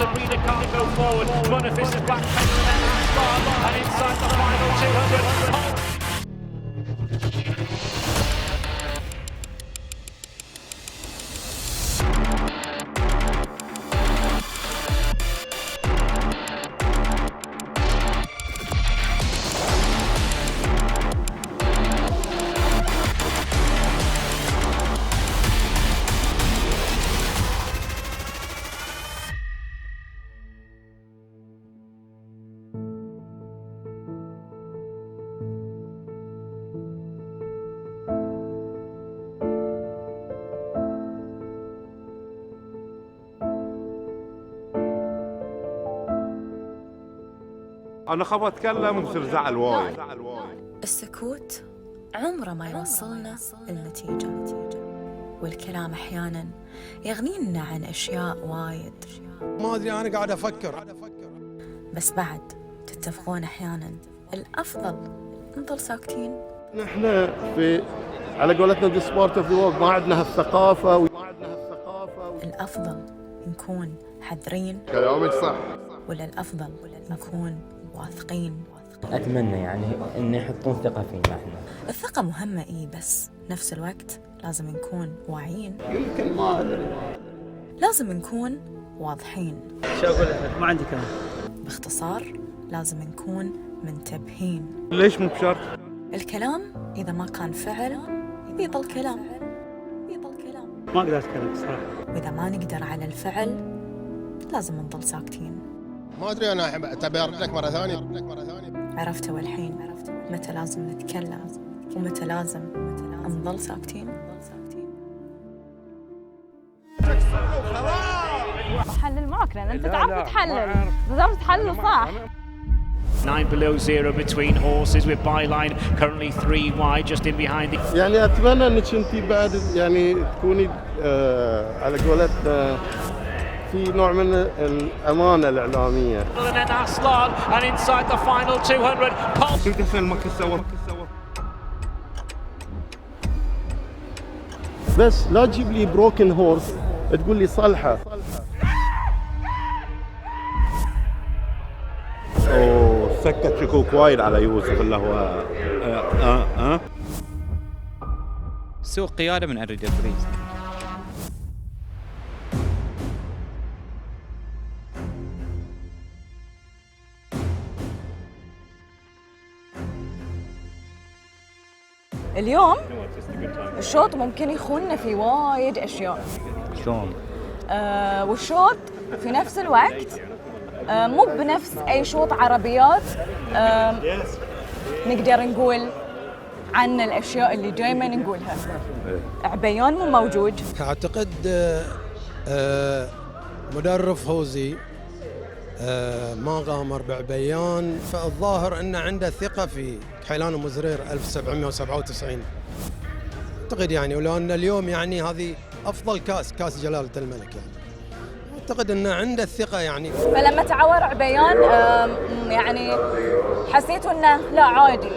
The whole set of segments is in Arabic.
Sabrina can't go forward. Boniface is back and inside the final 200. أنا خاف أتكلم ويصير زعل وايد. السكوت عمره ما يوصلنا النتيجة، والكلام أحياناً يغنينا عن أشياء وايد. ما أدري، أنا قاعد أفكر. بس بعد تتفقون أحياناً الأفضل نظل ساكتين. نحن على قولتنا the sport of the world ما عندنا هالثقافة. الأفضل نكون حذرين، كلامك صح، ولا الأفضل نكون واثقين؟ أتمنى يعني إن يحطون ثقة فينا إحنا. الثقة مهمة بس نفس الوقت لازم نكون واعيين. يمكن ما أدري. لازم نكون واضحين. شو أقول لك؟ ما عندي كلام. باختصار لازم نكون منتبهين. ليش مو بشرط؟ الكلام إذا ما كان فعل بيضل كلام. ما أقدر أتكلم صراحة. وإذا ما نقدر على الفعل لازم نضل ساكتين. ما أدري، أنا أحب أتبع لك مرة ثانية. عرفتوا الحين متى لازم نتكلم ومتى لازم نضل ساكتين؟ حلل معك لأن أنت تعرف تحلل، لازم تحلل صح. 9 below 0 between horses with byline currently 3 wide just in behind the... يعني أتمنى إنك أنتي بعد يعني تكوني على قولتنا في نوع من الأمانة الإعلامية. And then Aslan and inside the final 200. أنت فيلمك السوا بس لا تجيب لي بروكن هورس تقول لي صلحة. سكت شكوك وايد على يوسف اللي هو سوء قيادة من أريد بريز. اليوم الشوط ممكن يخوننا في وايد اشياء. شلون؟ والشوط في نفس الوقت مو بنفس اي شوط عربيات. نقدر نقول عن الاشياء اللي دائما نقولها. عبيان مو موجود. اعتقد مدرب فوزي ما غامر بعبيان، فالظاهر انه عنده ثقه في كحيلان ومزرير 1797 اعتقد يعني، ولو ان اليوم يعني هذه افضل كاس جلاله الملك يعني، اعتقد انه عنده الثقه يعني. فلما تعور عبيان يعني حسيتوا انه لا عادي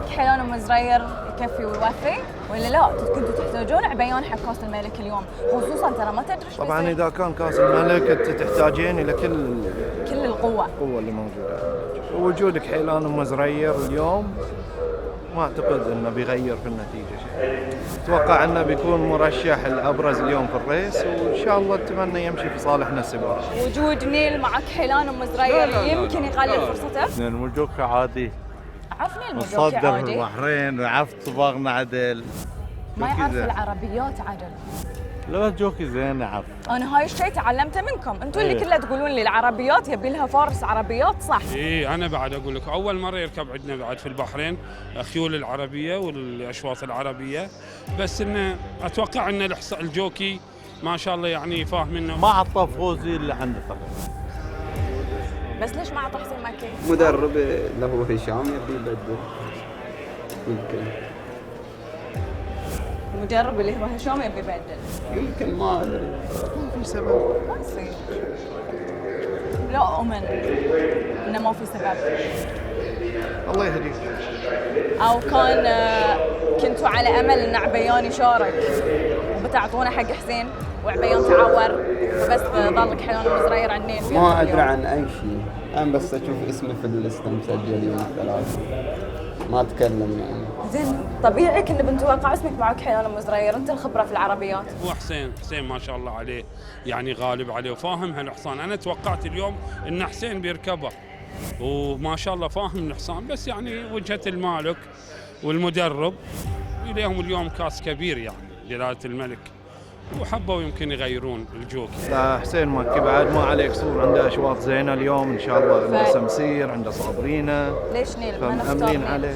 كحيلان ومزرير يكفي ويوفي، ولا لا كنتوا تحتاجون عبيان حق كاس الملك اليوم؟ خصوصا ترى ما تدري ايش طبعا بيصير. اذا كان كاس الملك انت تحتاجين الى كل القوه اللي موجوده. وجودك حيلان ومزرير اليوم ما اعتقد انه بيغير في النتيجه شيء. اتوقع انه بيكون مرشح الابرز اليوم في الريس، وان شاء الله اتمنى يمشي في صالحنا السباق. وجود نيل مع كحيلان ومزرير يمكن يقلل فرصته. الملوك عادي، عرفني الملوك نصدر عادي البحرين وعرفت صباغنا عدل. ما يعرف العربيات عدل. لا جوكي زين عرف. انا هاي الشيء تعلمته منكم، انتم اللي كله تقولون لي العربيات يبي لها فارس عربيات، صح؟ اي انا بعد اقول لك اول مره يركب عندنا بعد في البحرين خيول العربيه والاشواط العربيه، بس انه اتوقع ان الجوكي ما شاء الله يعني فاهم انه ما عطى فوزي اللي عنده فرق. بس ليش ما اعطى حسين مكي؟ مدرب اللي هو هشام يبي يبدل يمكن. المدرب اللي هو هشام يبي يبدل يمكن، ما ادري، ما في سبب. ما يصير. لا اؤمن انه ما في سبب. الله يهديك. او كان كنتوا على امل ان عبيان يشارك وبتعطونه حق حسين وعبيان تعور، فبس ظل كحيلان ومزرير على النيل. ما ادري عن اي شيء، انا بس اشوف اسمي في الليسته مسجل يوم 3، ما اتكلم يعني. زين طبيعي كنا بنتوقع اسمك مع كحيلان ومزرير، انت الخبره في العربيات. هو حسين ما شاء الله عليه يعني غالب عليه وفاهم هالحصان. انا توقعت اليوم ان حسين بيركبه وما شاء الله فاهم الحصان، بس يعني وجهه المالك والمدرب اليهم اليوم كاس كبير يعني جلاله الملك، وحبوا يمكن يغيرون الجوكي. لا حسين مكي بعد ما عليك صور، عنده اشواط زينه اليوم ان شاء الله، عنده سمسير، عنده صابرينه. ليش نيل ما نختار فمأمنين نيل؟ عليه.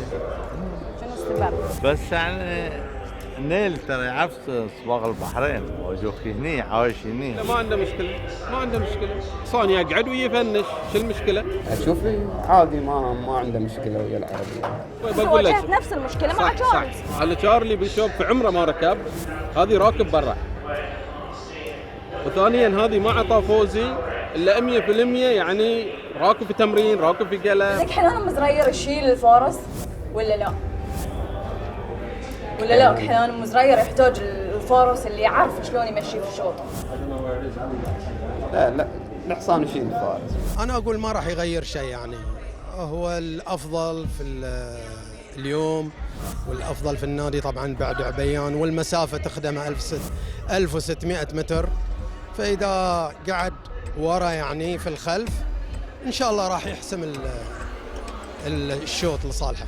شنو السبب؟ بس يعني نيل ترى عرفت صباغ البحرين وجوكي هني عايش هني. ما عنده مشكله، ما عنده مشكله، صان يقعد ويفنش، شو المشكله؟ اشوفي عادي، ما عنده مشكله ويا العربيه. بقول لك نفس المشكله مع تشارلز. على تشارلي بيشوف في عمره ما ركب، هذه راكب برا. وثانيا هذه ما عطى فوزي الا 100% يعني راكب في تمرين، راكب في قلم. زين كحيلان ومزرير يشيل الفارس ولا لا؟ ولا لا كحيلان ومزرير يحتاج الفارس اللي يعرف شلون يمشي في الشوط؟ لا الحصان يشيل الفارس. انا اقول ما راح يغير شيء يعني، هو الافضل في اليوم والافضل في النادي طبعا بعد عبيان، والمسافه تخدمه 1600 متر، فاذا قعد ورا يعني في الخلف ان شاء الله راح يحسم الشوط لصالحه.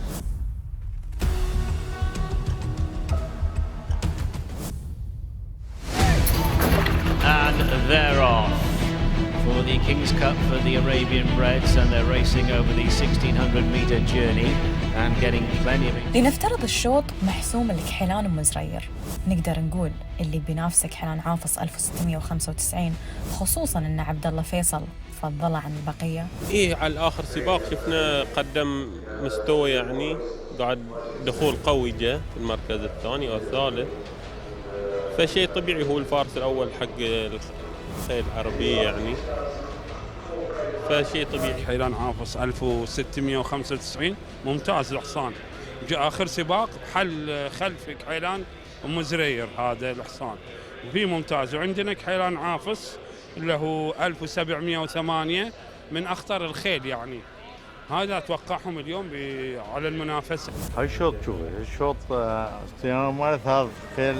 And they're off for the King's Cup for the Arabian Breds, and they're racing over the 1600-meter journey and getting plenty of. لنفترض الشوط محسوم لكحيلان ومزرير، نقدر نقول اللي بينافسه كحيلان عافص 1695، خصوصا ان عبد الله فيصل فضله عن البقيه. على الاخر سباق شفنا قدم مستوى يعني، قاعد دخول قوي جاء في المركز الثاني او الثالث، فشيء طبيعي هو الفارس الاول حق الخيل العربيه يعني، فشيء طبيعي. حيلان عافص 1695 ممتاز الحصان، جاء اخر سباق حل خلف كحيلان ومزرير هذا الحصان وفي ممتاز. وعندنا كحيلان عافص اللي هو 1708 من اخطر الخيل يعني، هذا اتوقعهم اليوم على المنافسه. هاي الشوط شوفي الشوط صيانه مالت هذا خيل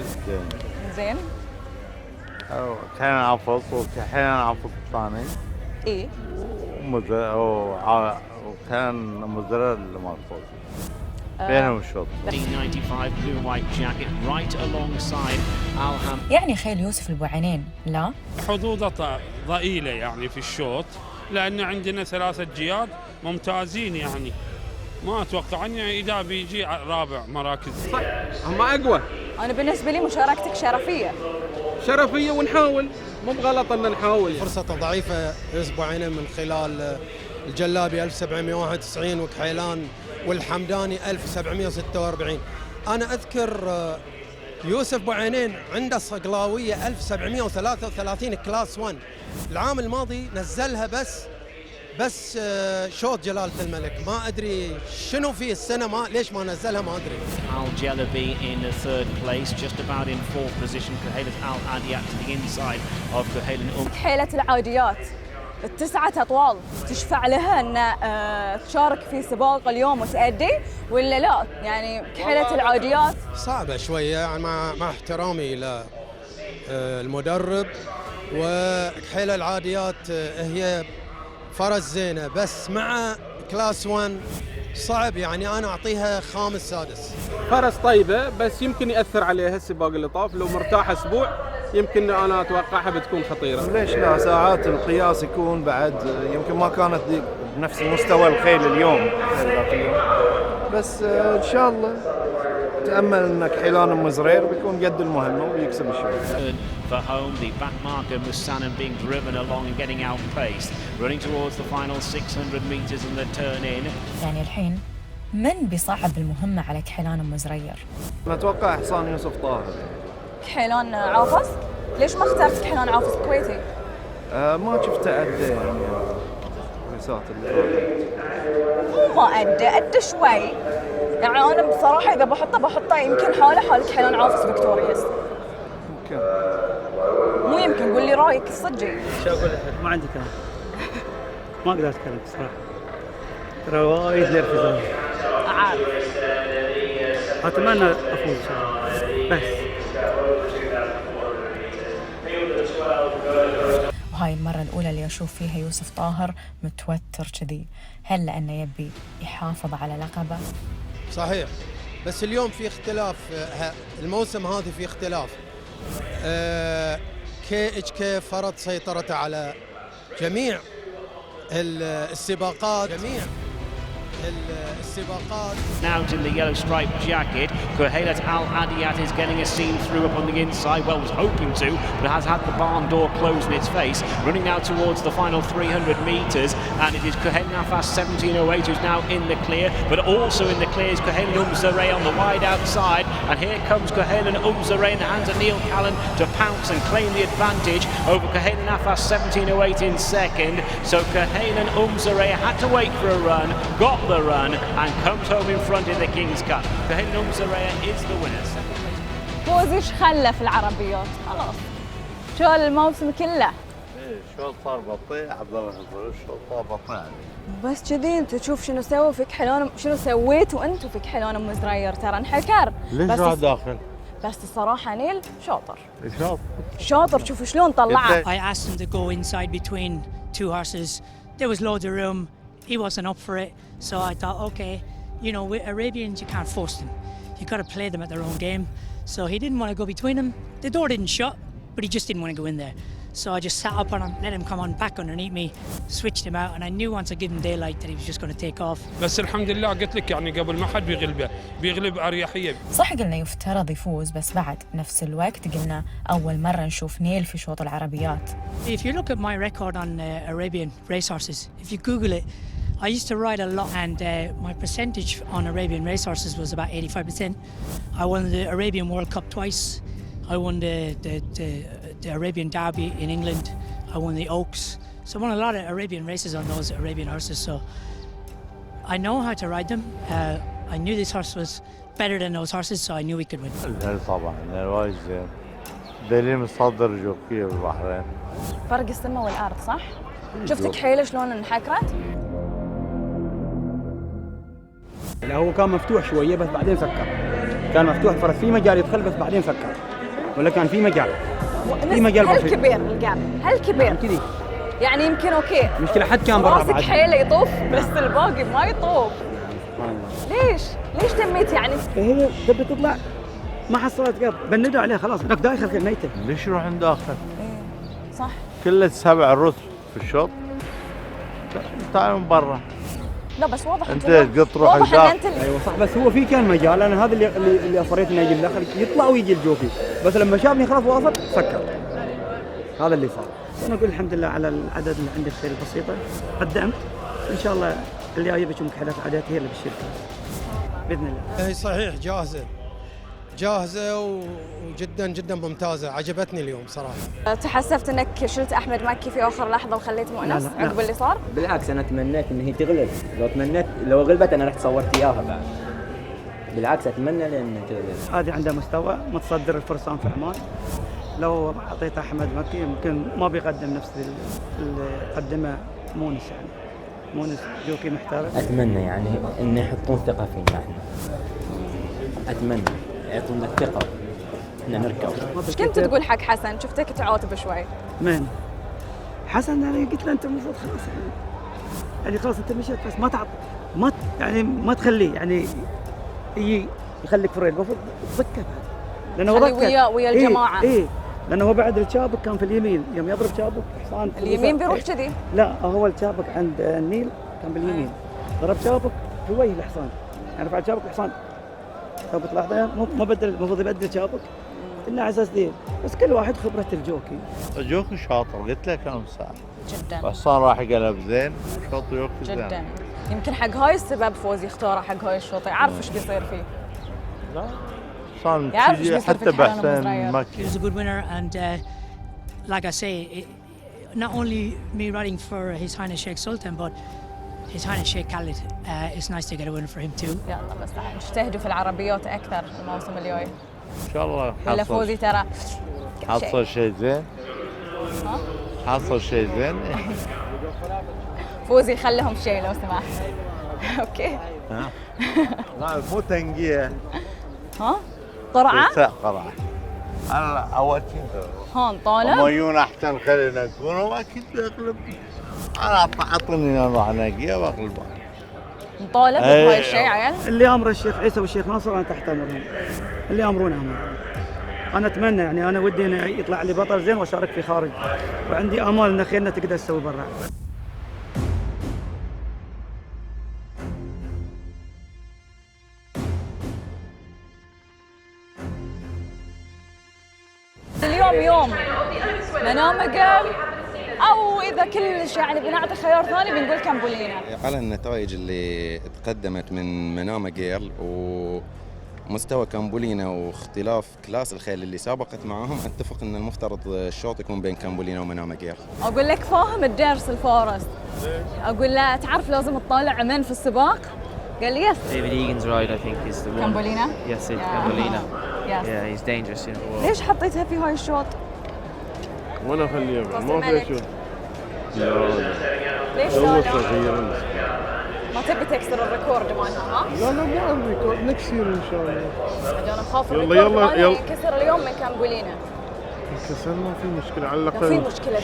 زين. كان عفص وكان عفص الثاني. ايه. وكان مزرعه اللي ما فوز. بينهم الشوط. 1995 blue white jacket right alongside Alham. يعني خيل يوسف البوعينين لا حظوظه ضئيلة يعني في الشوط، لأن عندنا 3 جياد ممتازين يعني. ما أتوقع أن إذا بيجي رابع مراكز. صح، هم أقوى. أنا بالنسبة لي مشاركتك شرفية ونحاول، مو بغلط أن نحاول. فرصته ضعيفة يوسف بوعينين من خلال الجلابي 1791 وكحيلان والحمداني 1746. أنا أذكر يوسف بوعينين عنده صقلاوية 1733 كلاس 1. العام الماضي نزلها بس شوط جلالة الملك. ما أدري شنو في السنة ليش ما نزلها ما أدري. Al Jalabi in the 3rd place, just about in 4th position. Kuhailat Al Adiyat to the inside of Kuhailan كحيلة العاديات ال9 أطوال تشفع لها أن تشارك في سباق اليوم وتأدي ولا لا؟ يعني كحيلة العاديات صعبة شوية يعني مع احترامي إلى المدرب، وكحيلة العاديات هي فرس زينة بس مع كلاس 1 صعب، يعني أنا أعطيها 5 سادس. فرس طيبة بس يمكن يأثر عليها السباق اللي طاف. لو مرتاحة أسبوع يمكن أنا أتوقعها بتكون خطيرة. ليش لا؟ ساعات القياس يكون بعد يمكن ما كانت بنفس مستوى الخيل اليوم، بس إن شاء الله تأمل أن كحيلان أم زرير بيكون قد المهمة ويكسب الشوط. For home, the back marker Musanan being driven along and getting outpaced, running towards the final 600 meters and the turn in. يعني الحين من بيصعب المهمة على كحيلان أم زرير؟ أنا أتوقع حصان يوسف طاهر. كحيلان عافص؟ ليش ما اخترت كحيلان عافص كويتي؟ ما شفته أدى يعني ريسات اللي ما أدى شوي. يعني أنا بصراحة إذا بحطه يمكن حال كحيلان عافص فيكتوريوس. مو يمكن، قول لي رايك الصجي. شو اقول لك؟ ما عندي كلام. ما اقدر اتكلم بصراحه. ترى وايد نرفزان. عارف. اتمنى افوز ان شاء الله. بس. وهاي المرة الأولى اللي أشوف فيها يوسف طاهر متوتر كذي. هل لأنه يبي يحافظ على لقبه؟ صحيح، بس اليوم في اختلاف. الموسم هذا في اختلاف. KHK فرض سيطرته على جميع السباقات. Now in the yellow striped jacket, Kuhailat Al Adiyat is getting a seam through up on the inside. Well, was hoping to, but has had the barn door closed in its face. Running now towards the final 300 metres, and it is Kuhailat Nafas 1708 who's now in the clear, but also in the clear is Kuhailat Zareh on the wide outside. And here comes Kuhailat Zareh in the hands of Neil Callan to pounce and claim the advantage over Kuhailat Nafas 1708 in second. So Kuhailat Zareh had to wait for a run, got the run and comes home in front in the King's Cup. Kuhailat Zareh is the winner. فوزيش خلى في العربيات خلاص. شو الموسم كله؟ الشوط صار بطيء. عبد الله الشوط صار بطيء. بس كذي انت تشوف شنو سووا في كحيلان، شنو سويتوا انتم في كحيلان ام زرير. ترى انحكر. ليش راح داخل؟ بس الصراحه نيل شاطر. شوفوا شلون طلعه. I asked him to go inside between 2 horses. There was loads of room. He wasn't up for it, so I thought, okay, you know, with Arabians you can't force them. You got to play them at their own game. So he didn't want to go between them. The door didn't shut, but he just didn't want to go in there. So I just sat up on him, let him come on back underneath me, switched him out, and I knew once I gave him daylight that he was just going to take off. بس الحمد لله قلت لك يعني قبل ما حد بيغلب أريحية. صح قلنا يفترض يفوز، بس بعد نفس الوقت قلنا أول مرة نشوف نيل في شوط العربيات. If you look at my record on Arabian racehorses, if you Google it, I used to ride a lot, and my percentage on Arabian racehorses was about 85%. I won the Arabian World Cup twice. I won the Arabian Derby in England. I won the Oaks. So I won a lot of Arabian races on those Arabian horses. So I know how to ride them. I knew this horse was better than those horses, so I knew we could win. طبعا وايد زين. دليل مصدر جوكية بالبحرين. فرق السماء والأرض صح؟ شفت كحيلة شلون انحكرت؟ لا هو كان مفتوح شويه بس بعدين سكر. كان مفتوح الفرس في مجال يدخل بس بعدين سكر. ولا كان في مجال هل كبير الجاب؟ هل كبير؟ كذي يعني يمكن اوكي. مشكلة حد كان برا راسك حيله يطوف بس الباقي ما يطوف. سبحان الله. ليش تميت يعني؟ هي تبي تطلع ما حصلت قبل بندوا عليها خلاص هناك داخل ميته. ليش يروحون داخل؟ صح. كله 7 رتب في الشوط. تعالوا من برا. لا بس واضح انت تقط روحك داخل. ايوه صح بس هو في كان مجال انا هذا اللي اصريت انه يجي داخل يطلع ويجي الجوفي بس لما شافني خلاص واصل سكر. هذا اللي صار. انا اقول الحمد لله على العدد اللي عندي الخير البسيطه قدمت ان شاء الله اللي جاي بيكون محلات عادات هي اللي بالشركه باذن الله. هي صحيح جاهزه وجدا جدا ممتازه عجبتني اليوم صراحه. تحسفت انك شلت احمد مكي في اخر لحظه وخليت مؤنس عقب اللي صار؟ بالعكس انا تمنيت ان هي تغلب، لو غلبت انا رحت صورت اياها بعد. بالعكس اتمنى لان تغلب. هذه عندها مستوى متصدر الفرسان في عمان. لو اعطيت احمد مكي يمكن ما بيقدم نفس اللي قدمه مونس يعني. مونس جوكي محترف. اتمنى يعني ان يحطون ثقه فينا احنا. اتمنى يعطونا الثقه احنا نركب. ايش كنت تقول حق حسن؟ شفتك تعاتب شوي. من؟ حسن يعني قلت له انت المفروض خلاص يعني خلاص انت مشيت بس ما تخليه يعني يخليك فريد المفروض تضكه لانه هو ويا الجماعه. ايه لانه هو بعد الشابك كان في اليمين يوم يضرب شابك حصان اليمين بيروح كذي. لا هو الشابك عند النيل كان باليمين ضرب شابك في وجه الحصان يعني بعد شابك الحصان لو بتلاحظين ما بدل المفروض يبدل شابك إلا على اساس ذي بس كل واحد خبره الجوكي شاطر قلت لك كان ساعه جدا حصان راح يقلب زين شوط جوكي زين جدا. يمكن حق هاي السبب فوزي اختاره حق هاي الشوط يعرف ايش بيصير فيه. لا صار حتى بحسن مكي. He was a good winner and like I say not only me riding for His Highness Sheikh Sultan but His Highness Sheikh Khalid it's nice to get a win for him too. يلا بس نجتهدوا في العربيات اكثر الموسم الجاي. ان شاء الله ولا فوزي ترى حصل شيء زين. حصل شيء زين. فوزي خلهم شيء لو سمحت. اوكي. لا مو تنقيه. قرعه؟ قرعه. انا اول شيء هون طالب. مليون احسن خلينا نكون واكيد بيغلب. انا اعطني اروح انقيه واغلب. نطالب بهاي الشيء عيال؟ اللي امر الشيخ عيسى والشيخ ناصر انا تحت امرهم. اللي امروني امر. انا اتمنى يعني انا ودي انه يطلع لي بطل زين واشارك في خارج. وعندي امال ان خيرنا تقدر تسوي برا. اليوم يوم منامقة او اذا كلش يعني بنعطي خيار ثاني بنقول كامبولينا. على النتائج اللي تقدمت من منامة جيرل ومستوى كامبولينا واختلاف كلاس الخيل اللي سابقت معاهم اتفق ان المفترض الشوط يكون بين كامبولينا ومنامة جيرل. اقول لك فاهم الدرس الفارس. اقول له تعرف لازم تطالع من في السباق. قال لي يس. David Egan's ride I think is the one. كامبولينا؟ Yes, Kambolina. Yes. Yeah, he's dangerous in the world. ليش حطيتها في هاي الشوط؟ وانا اخليها ما في شيء. ليش لا؟ ما تبي تكسر الريكورد مالها ها؟ لا مو الريكورد نكسر ان شاء الله. انا اخاف يلا الريكورد ينكسر اليوم من كامبولينا. انكسر ما في مشكله على الاقل. في مشكله.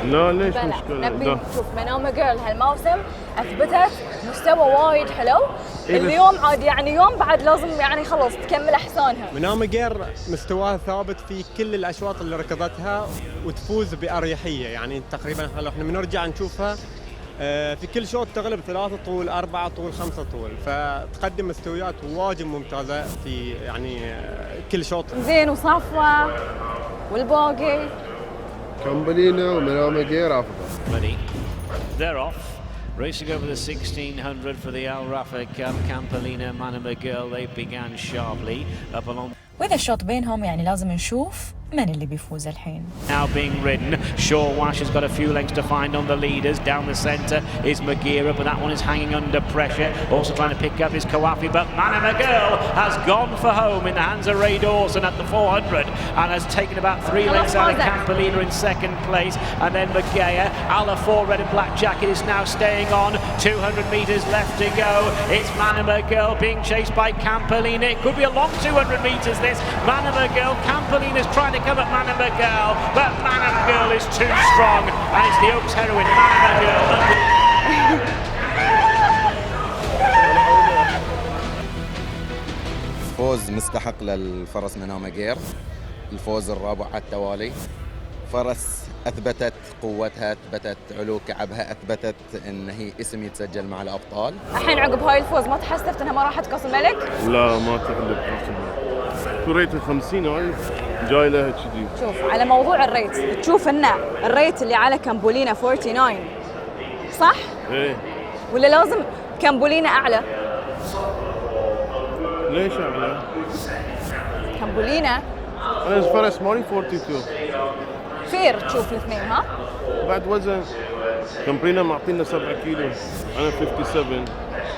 لا ليش مشكله؟ نبي نشوف منامة جيرل هالموسم اثبتت مستوى وايد حلو. اليوم عاد يعني يوم بعد لازم يعني خلاص تكمل احسانها. منامة جيرل مستواها ثابت في كل الاشواط اللي ركضتها وتفوز باريحيه يعني تقريبا هلا احنا بنرجع نشوفها في كل شوط تغلب 3 طول 4 طول 5 طول فتقدم مستويات واجد ممتازه في يعني كل شوط. زين وصفوه والباقي كامبولينا ومنامة جير افضل. They're off. Racing over the 1600 for the Al Rafa Cup. Campolina, Manama Girl, they began sharply up along. وإذا الشوط بينهم يعني لازم نشوف من اللي بيفوز الحين. Now being ridden, Shaw Wash has got a few lengths to find on the leaders. Down the centre is Magira, but that one is hanging under pressure. Also trying to pick up is Kawafi, but Manama Girl has gone for home in the hands of Ray Dawson at the 400 and has taken about 3 lengths out of Campolina in second place. And then Magaya, Alafor red and black jacket is now staying on. 200 metres left to go. It's Manama Girl being chased by Campolina. It could be a long 200 metres this. Manama Girl, Campolina's trying to come at Manama Girl, but Manama Girl is too strong, and it's the Oaks heroine, Manama Girl. فوز مستحق للفرس منامة غير، الفوز الرابع على التوالي. فرس أثبتت قوتها، أثبتت علو كعبها، أثبتت أن هي اسم يتسجل مع الأبطال. الحين عقب هاي الفوز ما تحسفت انها ما راحت كاس الملك؟ لا ما تغلب كاس الملك. ريت 50 هاي جاي لها كذي. شوف على موضوع الريت، تشوف ان الريت اللي على كامبولينا 49 صح؟ ايه ولا لازم كامبولينا اعلى؟ ليش اعلى؟ كامبولينا انا فرس مالي 42 فير تشوف الاثنين ها؟ بعد وزن كامبولينا معطينا 7 كيلو، انا 57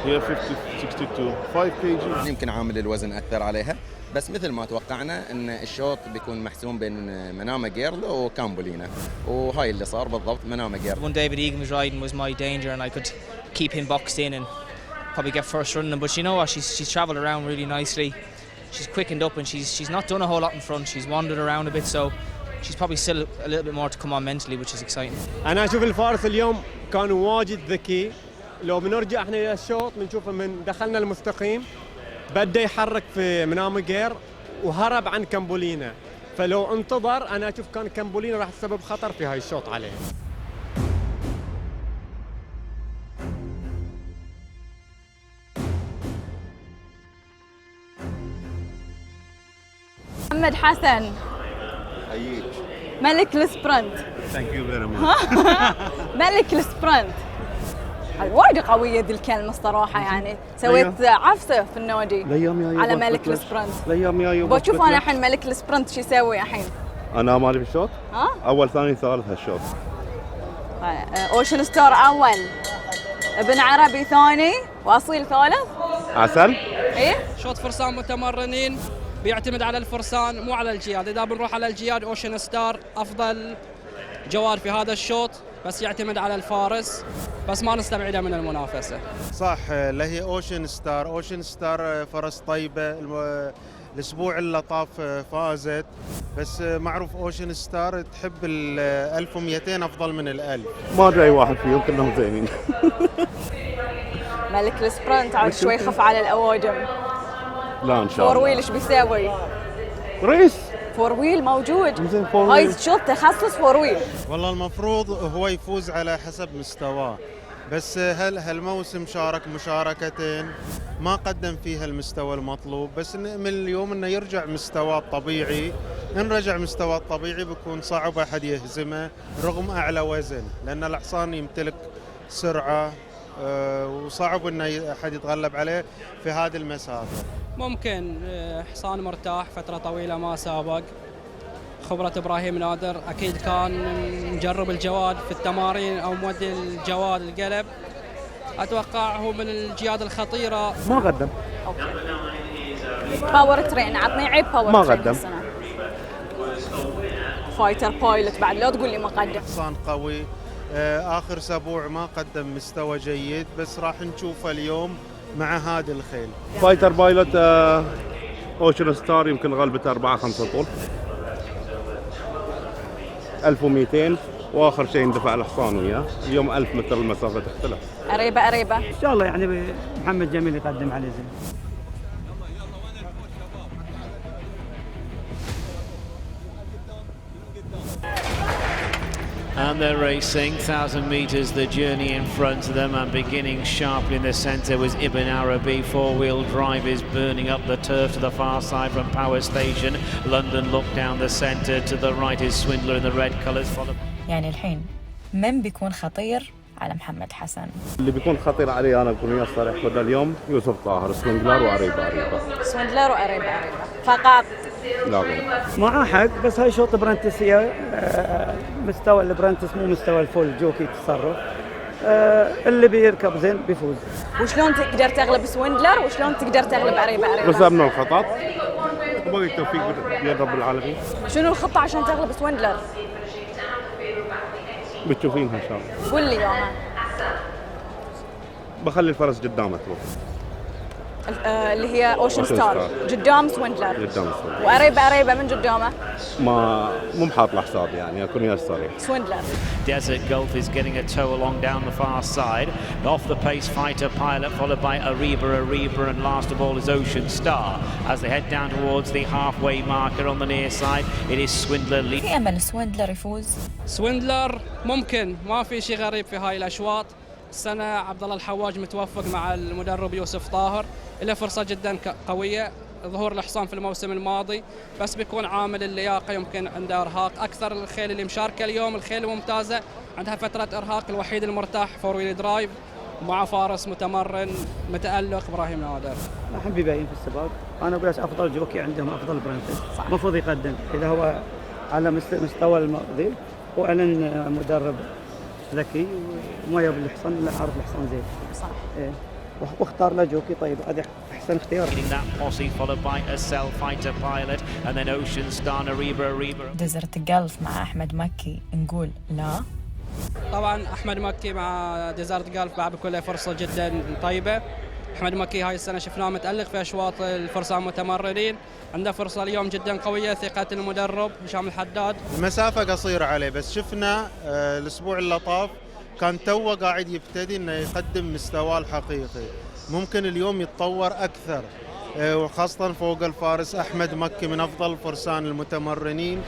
هي 62 5 كي جي. يمكن عامل الوزن أثر عليها، بس مثل ما توقعنا ان الشوط بيكون محسوم بين منامة جيرل وكامبولينا، وهاي اللي صار بالضبط. منامة جيرل. When David Egan was riding was my danger, and I could keep him boxed in and probably get first running. But you know what? She's travelled around really nicely. She's quickened up and she's not done a whole lot in front. She's wandered around a bit, so she's probably still a little bit more to come on mentally, which is exciting. انا اشوف الفارس اليوم كان واجد ذكي. لو بنرجع احنا الى الشوط بنشوفه من دخلنا المستقيم بدا يحرك في منامة غير وهرب عن كامبولينا، فلو انتظر انا اشوف كان كامبولينا راح تسبب خطر في هاي الشوط عليه. محمد حسن حييك. ملك السبرنت. ثانك يو فيري ماتش. ملك السبرنت. وايد قوية ذي الكلمة الصراحة، يعني سويت عفسة في النادي على ملك السبرنت. الايام جايه بشوف انا الحين ملك السبرنت شو يسوي الحين؟ انا مالي بالشوط؟ ها؟ اول ثاني ثالث هالشوط. اوشن ستار اول، ابن عربي ثاني، واصيل ثالث. عسل؟ ايه؟ شوط فرسان متمرنين بيعتمد على الفرسان مو على الجياد. اذا بنروح على الجياد اوشن ستار افضل جواد في هذا الشوط، بس يعتمد على الفارس، بس ما نستبعده من المنافسة. صح، اللي هي اوشن ستار. اوشن ستار فرس طيبة، الاسبوع اللي طاف فازت، بس معروف اوشن ستار تحب ال 1200 افضل من ال 1000. ما ادري اي واحد فيهم كلهم زينين. ملك السبرنت عاد شوي يخف على الاوادم. لا ان شاء فور الله. ويل ايش بيسوي؟ ريس فور ويل موجود. هاي شوط تخصص فور ويل. والله المفروض هو يفوز على حسب مستواه، بس هالموسم شارك مشاركتين ما قدم فيها المستوى المطلوب، بس من اليوم انه يرجع مستواه الطبيعي. ان رجع مستواه الطبيعي بيكون صعب احد يهزمه رغم اعلى وزن، لان الحصان يمتلك سرعه وصعب انه احد يتغلب عليه في هذه المسافه. ممكن حصان مرتاح فترة طويلة ما سابق، خبرة إبراهيم نادر أكيد كان مجرب الجواد في التمارين أو مودي الجواد القلب. أتوقع هو من الجياد الخطيرة. ما قدم. باور ترين، عطني عيب باور ما ترين قدم. السنة. فايتر بايلوت بعد لا تقول لي ما قدم. حصان قوي، آخر أسبوع ما قدم مستوى جيد، بس راح نشوفه اليوم مع هذه الخيل. فايتر بايلوت اوشن ستار يمكن غلبته 4-5 طول 1200، واخر شيء اندفع الحصان وياه. اليوم 1000 متر المسافه تختلف. قريبة ان شاء الله يعني محمد جميل يقدم عليه زين. And they're racing 1,000 metres, the journey in front of them, and beginning sharply in the centre was Ibn Arabi. Four-wheel drive is burning up the turf to the far side from Power Station. London look down the centre, to the right is Swindler in the red colours. يعني الحين من بيكون خطير على محمد حسن؟ اللي بيكون خطير علي انا بكون يصر ياخذ اليوم يوسف طاهر، سويندلر وعريبه. سويندلر وعريبة فقط. لا غير. معاه حق، بس هاي شوط برنتس هي مستوى البرنتس مو مستوى الفول جوكي تصرف. اللي بيركب زين بيفوز. وشلون تقدر تغلب سويندلر وشلون تقدر تغلب عريبة؟ رسمنا الخطط وباقي التوفيق بيد رب العالمين. شنو الخطة عشان تغلب سويندلر؟ بتشوفينها ان شاء الله. قول لي يومها. بخلي الفرس قدامك تروح. اللي هي اوشن ستار قدام سويندلر. قدام سويندلر. وقريبه من قدامه. مو محاط له حساب يعني اكون وياك صريح. سويندلر. Desert Gulf is getting a tow along down the far side. Off the pace fighter Pilot, followed by Ariba, and last of all is Ocean Star. As they head down towards the halfway marker on the near side, it is Swindler leading. في امل سويندلر يفوز؟ سويندلر ممكن، ما في شيء غريب في هاي الاشواط. السنه عبد الله الحواج متوفق مع المدرب يوسف طاهر، له فرصه جدا قويه ظهور الحصان في الموسم الماضي، بس بيكون عامل اللياقه يمكن عنده ارهاق اكثر. الخيل اللي مشاركه اليوم الخيل الممتازه عندها فتره ارهاق، الوحيد المرتاح فور ويل درايف مع فارس متمرن متالق ابراهيم نادر. الحين بيبين في السباق، انا اقول افضل جوكي عندهم افضل برنتس، المفروض يقدم اذا هو على مستوى الماضي، واعلن مدرب ذكي وما يبي الحصان، لا عارف الحصان زين صح. إيه. واختار له جوكي طيب، هذا احسن اختيار. ديزرت جلف مع احمد مكي، نقول لا. طبعا احمد مكي مع ديزرت جلف بعد بكل فرصه جدا طيبه. احمد مكي هاي السنه شفناه متالق في اشواط الفرسان متمرنين، عنده فرصه اليوم جدا قويه، ثقه المدرب هشام الحداد. المسافه قصيره عليه، بس شفنا الاسبوع اللي طاف كان توه قاعد يبتدي انه يقدم مستواه الحقيقي، ممكن اليوم يتطور اكثر، وخاصة فوق الفارس أحمد مكي من أفضل الفرسان المتمرنين.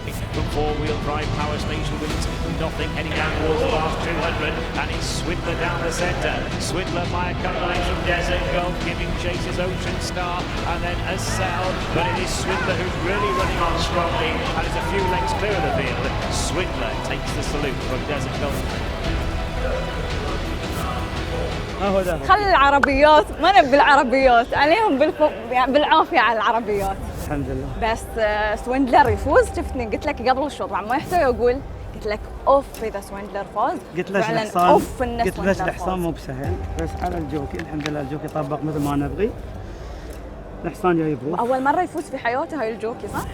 خل العربيات، ما نبي العربيات عليهم بالعافيه على العربيات. الحمد لله. بس سويندلر يفوز، شفتني قلت لك قبل الشوط ما يحتوي اقول، قلت لك اوف اذا سويندلر فاز. قلت لك الحصان اوف ان قلت لك الحصان مو بسهل، بس على الجوكي الحمد لله الجوكي طبق مثل ما نبغي. الحصان جاي يفوز. اول مره يفوز في حياته هاي الجوكي صح؟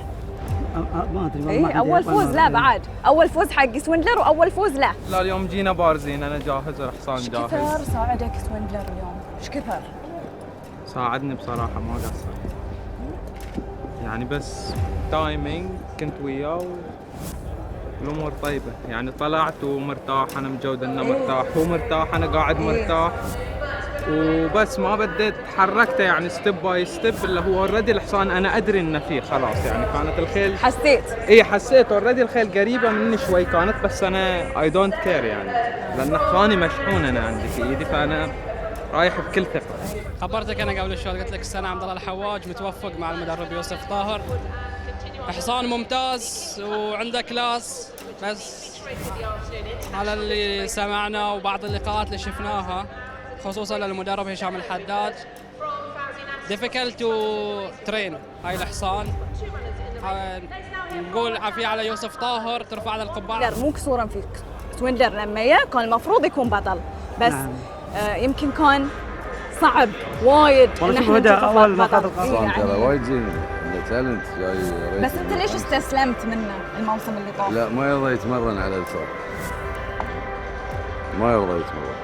ما ادري والله. اي اول فوز لا بعد، اول فوز حق سويندلر واول فوز لا. لا اليوم جينا بارزين، انا جاهز والحصان جاهز. ايش كثر ساعدك سويندلر اليوم؟ ايش كثر؟ ساعدني بصراحه ما قصر. يعني بس تايمينج كنت وياه والامور طيبه، يعني طلعت ومرتاح، انا مجود انه مرتاح، هو مرتاح، انا قاعد مرتاح، وبس ما بديت حركته يعني ستيب باي ستيب، اللي هو اوريدي الحصان انا ادري انه فيه خلاص، يعني كانت الخيل حسيت حسيت اوريدي الخيل قريبه مني شوي كانت، بس انا اي دونت كير يعني، لان حصاني مشحون انا عندي في ايدي، فانا رايح بكل ثقه. خبرتك انا قبل الشوط قلت لك السنه عبد الله الحواج متوفق مع المدرب يوسف طاهر، حصان ممتاز وعنده كلاس، بس على اللي سمعنا وبعض اللقاءات اللي شفناها خصوصا للمدرب هشام الحداد difficult to train هاي الحصان. نقول عافية على يوسف طاهر، ترفع على القبعة. مو كسورا فيك، سويندلر لما كان المفروض يكون بطل، بس نعم. يمكن كان صعب وايد ان احنا نشوفه بطل. ترى وايد زين، عنده تالنت جاي. بس انت ليش استسلمت منه الموسم اللي طاف؟ لا ما يرضى يتمرن على الفرق، ما يرضى يتمرن.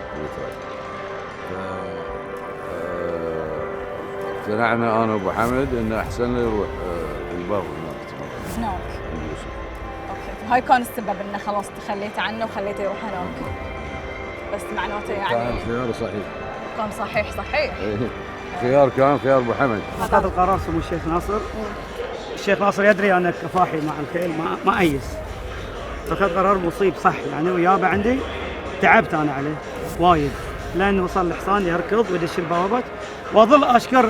اقتنعنا انا وابو حمد انه احسن له يروح البر هناك. اوكي، هاي كان السبب انه خلاص تخليته عنه وخليته يروح هناك، بس معناته يعني كان خيار صحيح. كان صحيح. خيار كان خيار ابو حمد. اخذ القرار سمو الشيخ ناصر. الشيخ ناصر يدري انا كفاحي مع الخيل ما ايس، فاخذ قرار مصيب صح، يعني ويابه عندي تعبت انا عليه وايد، لأن وصل الحصان يركض ويدش البوابات، واظل اشكر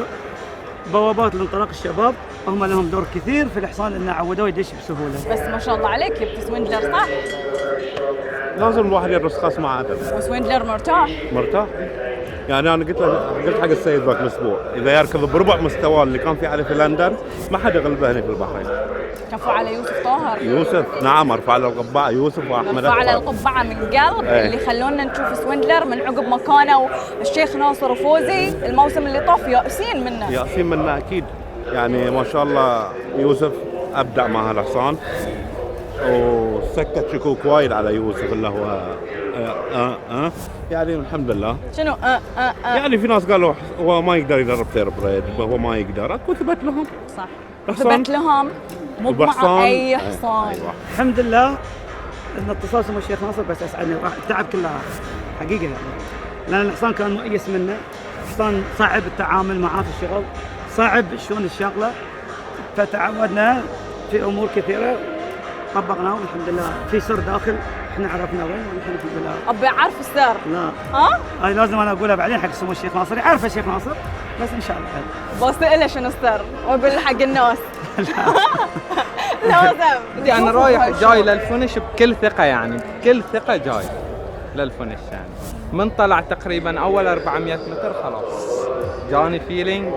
بوابات الانطلاق الشباب، هم لهم دور كثير في الحصان انه عودوه يدش بسهوله. بس ما شاء الله عليك جبت سويندلر صح؟ لازم الواحد يدرس خاص مع عدل. وسويندلر مرتاح؟ يعني انا قلت حق السيد ذاك الاسبوع اذا يركض بربع مستواه اللي كان في عليه في لندن ما حد يغلبه هنا في البحرين. كفوا على يوسف طاهر. يوسف نعم، ارفع له القبعه يوسف واحمد. ارفع على القبعه من قلب اللي خلونا نشوف سويندلر من عقب ما كانوا الشيخ ناصر وفوزي الموسم اللي طاف يائسين منه. اكيد، يعني ما شاء الله يوسف ابدع مع هالحصان وسكت شكوك وايد على يوسف اللي هو يعني الحمد لله. شنو يعني في ناس قالوا هو ما يقدر يدرب ثير بريد، هو ما يقدر، اكو ثبت لهم. صح. حصان. ثبت لهم مو مع وبحصان. اي حصان. أيوة. الحمد لله ان اتصال سمو الشيخ ناصر بس اسعدني، التعب كله حقيقه يعني، لان الحصان كان مؤيس منه، حصان صعب التعامل معاه في الشغل، صعب شلون الشغله، فتعودنا في امور كثيره طبقناه والحمد لله في سر داخل احنا عرفنا وين والحين الحمد لله. ابي اعرف السر. لا ها؟ هاي لازم انا اقولها بعدين حق سمو الشيخ ناصر، يعرف الشيخ ناصر بس ان شاء الله. بسأله شنو السر واقول حق الناس. لازم. انا رايح جاي للفنش بكل ثقه، يعني بكل ثقه جاي للفنش، يعني من طلع تقريبا اول 400 متر خلاص جاني فيلينج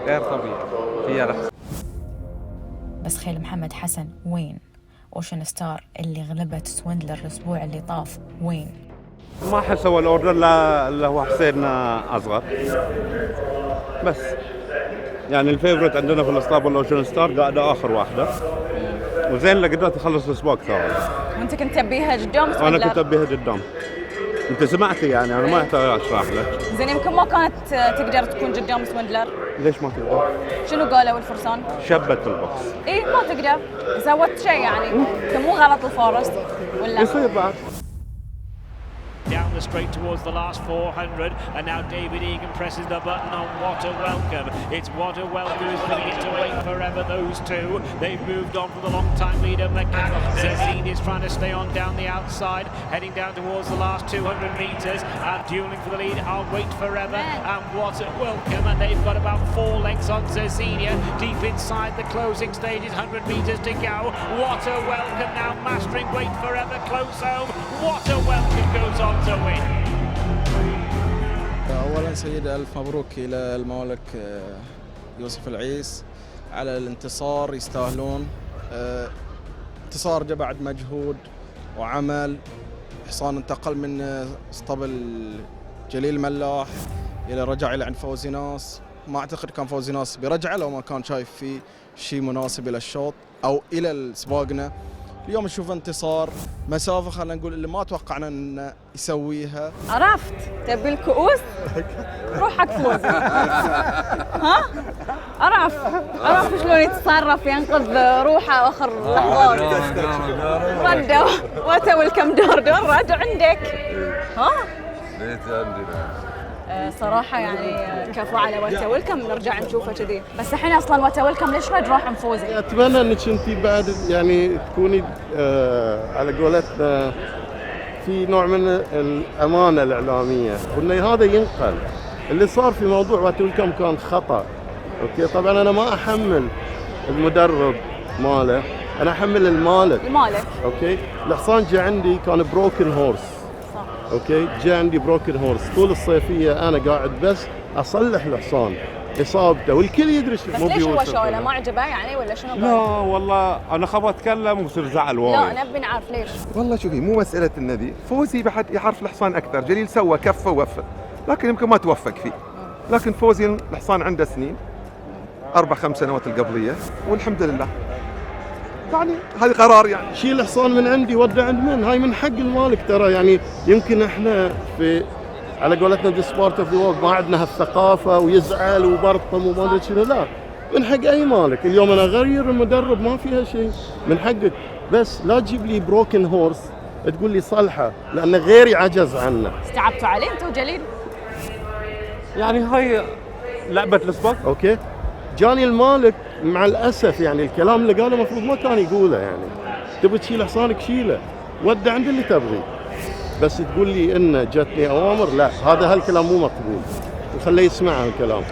غير طبيعي فيها لحظه. بس خيل محمد حسن وين؟ اوشن ستار اللي غلبت سويندلر الاسبوع اللي طاف وين؟ ما حد سوى الاوردر الا هو حسين اصغر بس. يعني الفيفورت عندنا في الاسطبل اوشن ستار قاعده اخر واحده، وزين اللي قدرت تخلص الاسبوع ثاني. وانت كنت تبيها قدام سويندلر؟ انا كنت ابيها قدام. انت سمعتي يعني انا ما يحتاج اشرح لك. زين يمكن ما كانت تقدر تكون قدام سويندلر. ليش ما تقدر؟ شنو قالوا الفرسان؟ شبت بالبوكس. اي ما تقدر، سوت شيء يعني، كان مو غلط الفارس ولا؟ يصير بعد. Down the straight towards the last 400, and now David Egan presses the button on What a Welcome. It's What a Welcome who's putting it to wait forever, those two. They've moved on from the long-time leader, McCann. Zazine is trying to stay on down the outside, heading down towards the last 200 metres, and dueling for the lead are Wait Forever and What a Welcome, and they've got about 4 lengths on Zazina, deep inside the closing stages, 100 metres to go. What a Welcome now mastering Wait Forever close home. What a Welcome goes on to win. أولاً سيد ألف مبروك إلى المالك يوسف العيس على الانتصار، يستاهلون انتصار جاء بعد مجهود وعمل. حصان انتقل من اسطبل جليل ملاح إلى رجع إلى عند فوزي ناس، ما أعتقد كان فوزي ناس برجعه لو ما كان شايف فيه شيء مناسب إلى الشوط أو إلى سباقنا. اليوم نشوف انتصار مسافة خلينا نقول اللي ما توقعنا انه يسويها. عرفت تبي الكؤوس؟ روح حق فوزي. ها؟ عرف شلون يتصرف ينقذ روحه اخر لحظات. رد وتو الكم دور رد عندك. ها؟ بيت عندنا. صراحة يعني كفو على وتا ويلكم، نرجع نشوفه كذي، بس الحين اصلا وتا ويلكم ليش رد روح مفوزي؟ اتمنى انك انت بعد يعني تكوني على قولتنا في نوع من الامانة الاعلامية، وان هذا ينقل. اللي صار في موضوع وتا ويلكم كان خطأ. اوكي طبعا انا ما احمل المدرب ماله، انا احمل المالك. اوكي الحصان جاء عندي كان بروكن هورس. اوكي جاء عندي بروكن هورس طول الصيفيه، انا قاعد بس اصلح الحصان اصابته والكل يدري بس ليش هو شلونه ما عجبه يعني ولا شنو؟ لا والله انا خاف اتكلم ويصير زعل وايد. لا نبي نعرف ليش. والله شوفي مو مساله النبي، فوزي بعد يعرف الحصان اكثر، جليل سوى كفه ووفى لكن يمكن ما توفق فيه، لكن فوزي الحصان عنده سنين 4-5 سنوات القبليه والحمد لله. يعني هذا قرار، يعني شيل الحصان من عندي ودع عند من، هاي من حق المالك ترى. يعني يمكن احنا في على قولتنا دي سبارت اوف ذا وورلد ما عندنا هالثقافه ويزعل وبرطم وما ادري شنو، لا من حق اي مالك. اليوم انا اغير المدرب ما فيها شيء، من حقك، بس لا تجيب لي بروكن هورس تقول لي صلحه لان غيري عجز عنه. استعبتوا عليه انتم وجليل؟ يعني هاي لعبه السباق. اوكي جاني المالك مع الاسف، يعني الكلام اللي قاله المفروض ما كان يقوله. يعني تبي تشيل حصانك شيله، ودع عند اللي تبغي، بس تقول لي انه جتني اوامر، لا هذا هالكلام مو مقبول، وخليه يسمع هالكلام.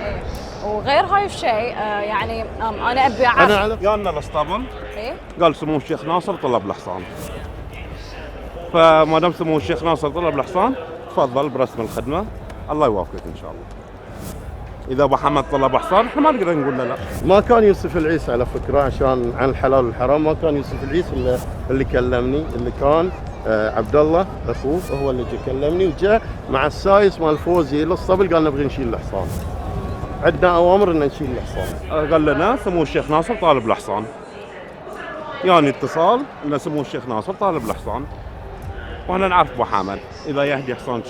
وغير هاي الشيء يعني انا ابي اعرف. انا جانا الاسطبل قال سمو الشيخ ناصر طلب الحصان، فما دام سمو الشيخ ناصر طلب الحصان تفضل برسم الخدمه، الله يوافقك ان شاء الله. إذا أبو حمد طلب حصان إحنا ما نقدر نقول له لا. ما كان يوسف العيس على فكرة، عشان عن الحلال والحرام ما كان يوسف العيس اللي كلمني، اللي كان عبد الله أخوه هو اللي جا كلمني، وجاء مع السايس مال فوزي للصبل قال نبغي نشيل الحصان. عندنا أوامر إن نشيل الحصان. قال لنا سمو الشيخ ناصر طالب الحصان. يعني اتصال إن سمو الشيخ ناصر طالب الحصان. وانا نعرف ابو حامد اذا يهدي حصان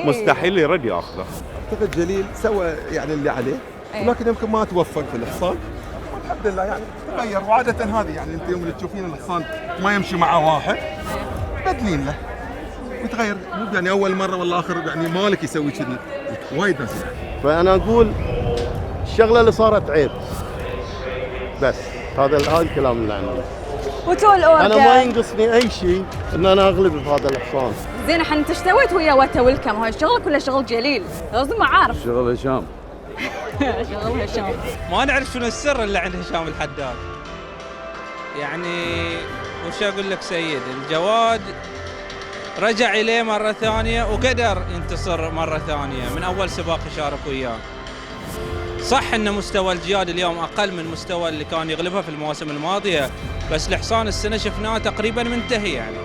مستحيل يرد ياخذه. اعتقد جليل سوى يعني اللي عليه، ولكن يمكن ما توفق في الحصان. الحمد لله يعني تغير، وعادة هذه يعني انت يوم اللي تشوفين الحصان ما يمشي معه واحد بدلين له يتغير، مو يعني اول مره ولا اخر يعني مالك يسوي كذي، وايد ناس يعني. فانا اقول الشغله اللي صارت عيب، بس هذا الكلام اللي عندي. وتول اوردر انا ما ينقصني اي شيء ان انا اغلب بهذا الحصان. زين الحين انت ايش سويت ويا وتا ويلكم؟ هاي شغلك ولا شغل جليل؟ لازم اعرف. شغل هشام. شغل هشام. ما نعرف شنو السر اللي عند هشام الحداد. يعني وش اقول لك سيد، الجواد رجع اليه مره ثانيه وقدر ينتصر مره ثانيه من اول سباق يشارك وياه. صح ان مستوى الجياد اليوم اقل من مستوى اللي كان يغلبها في المواسم الماضيه، بس الحصان السنه شفناه تقريبا منتهي، يعني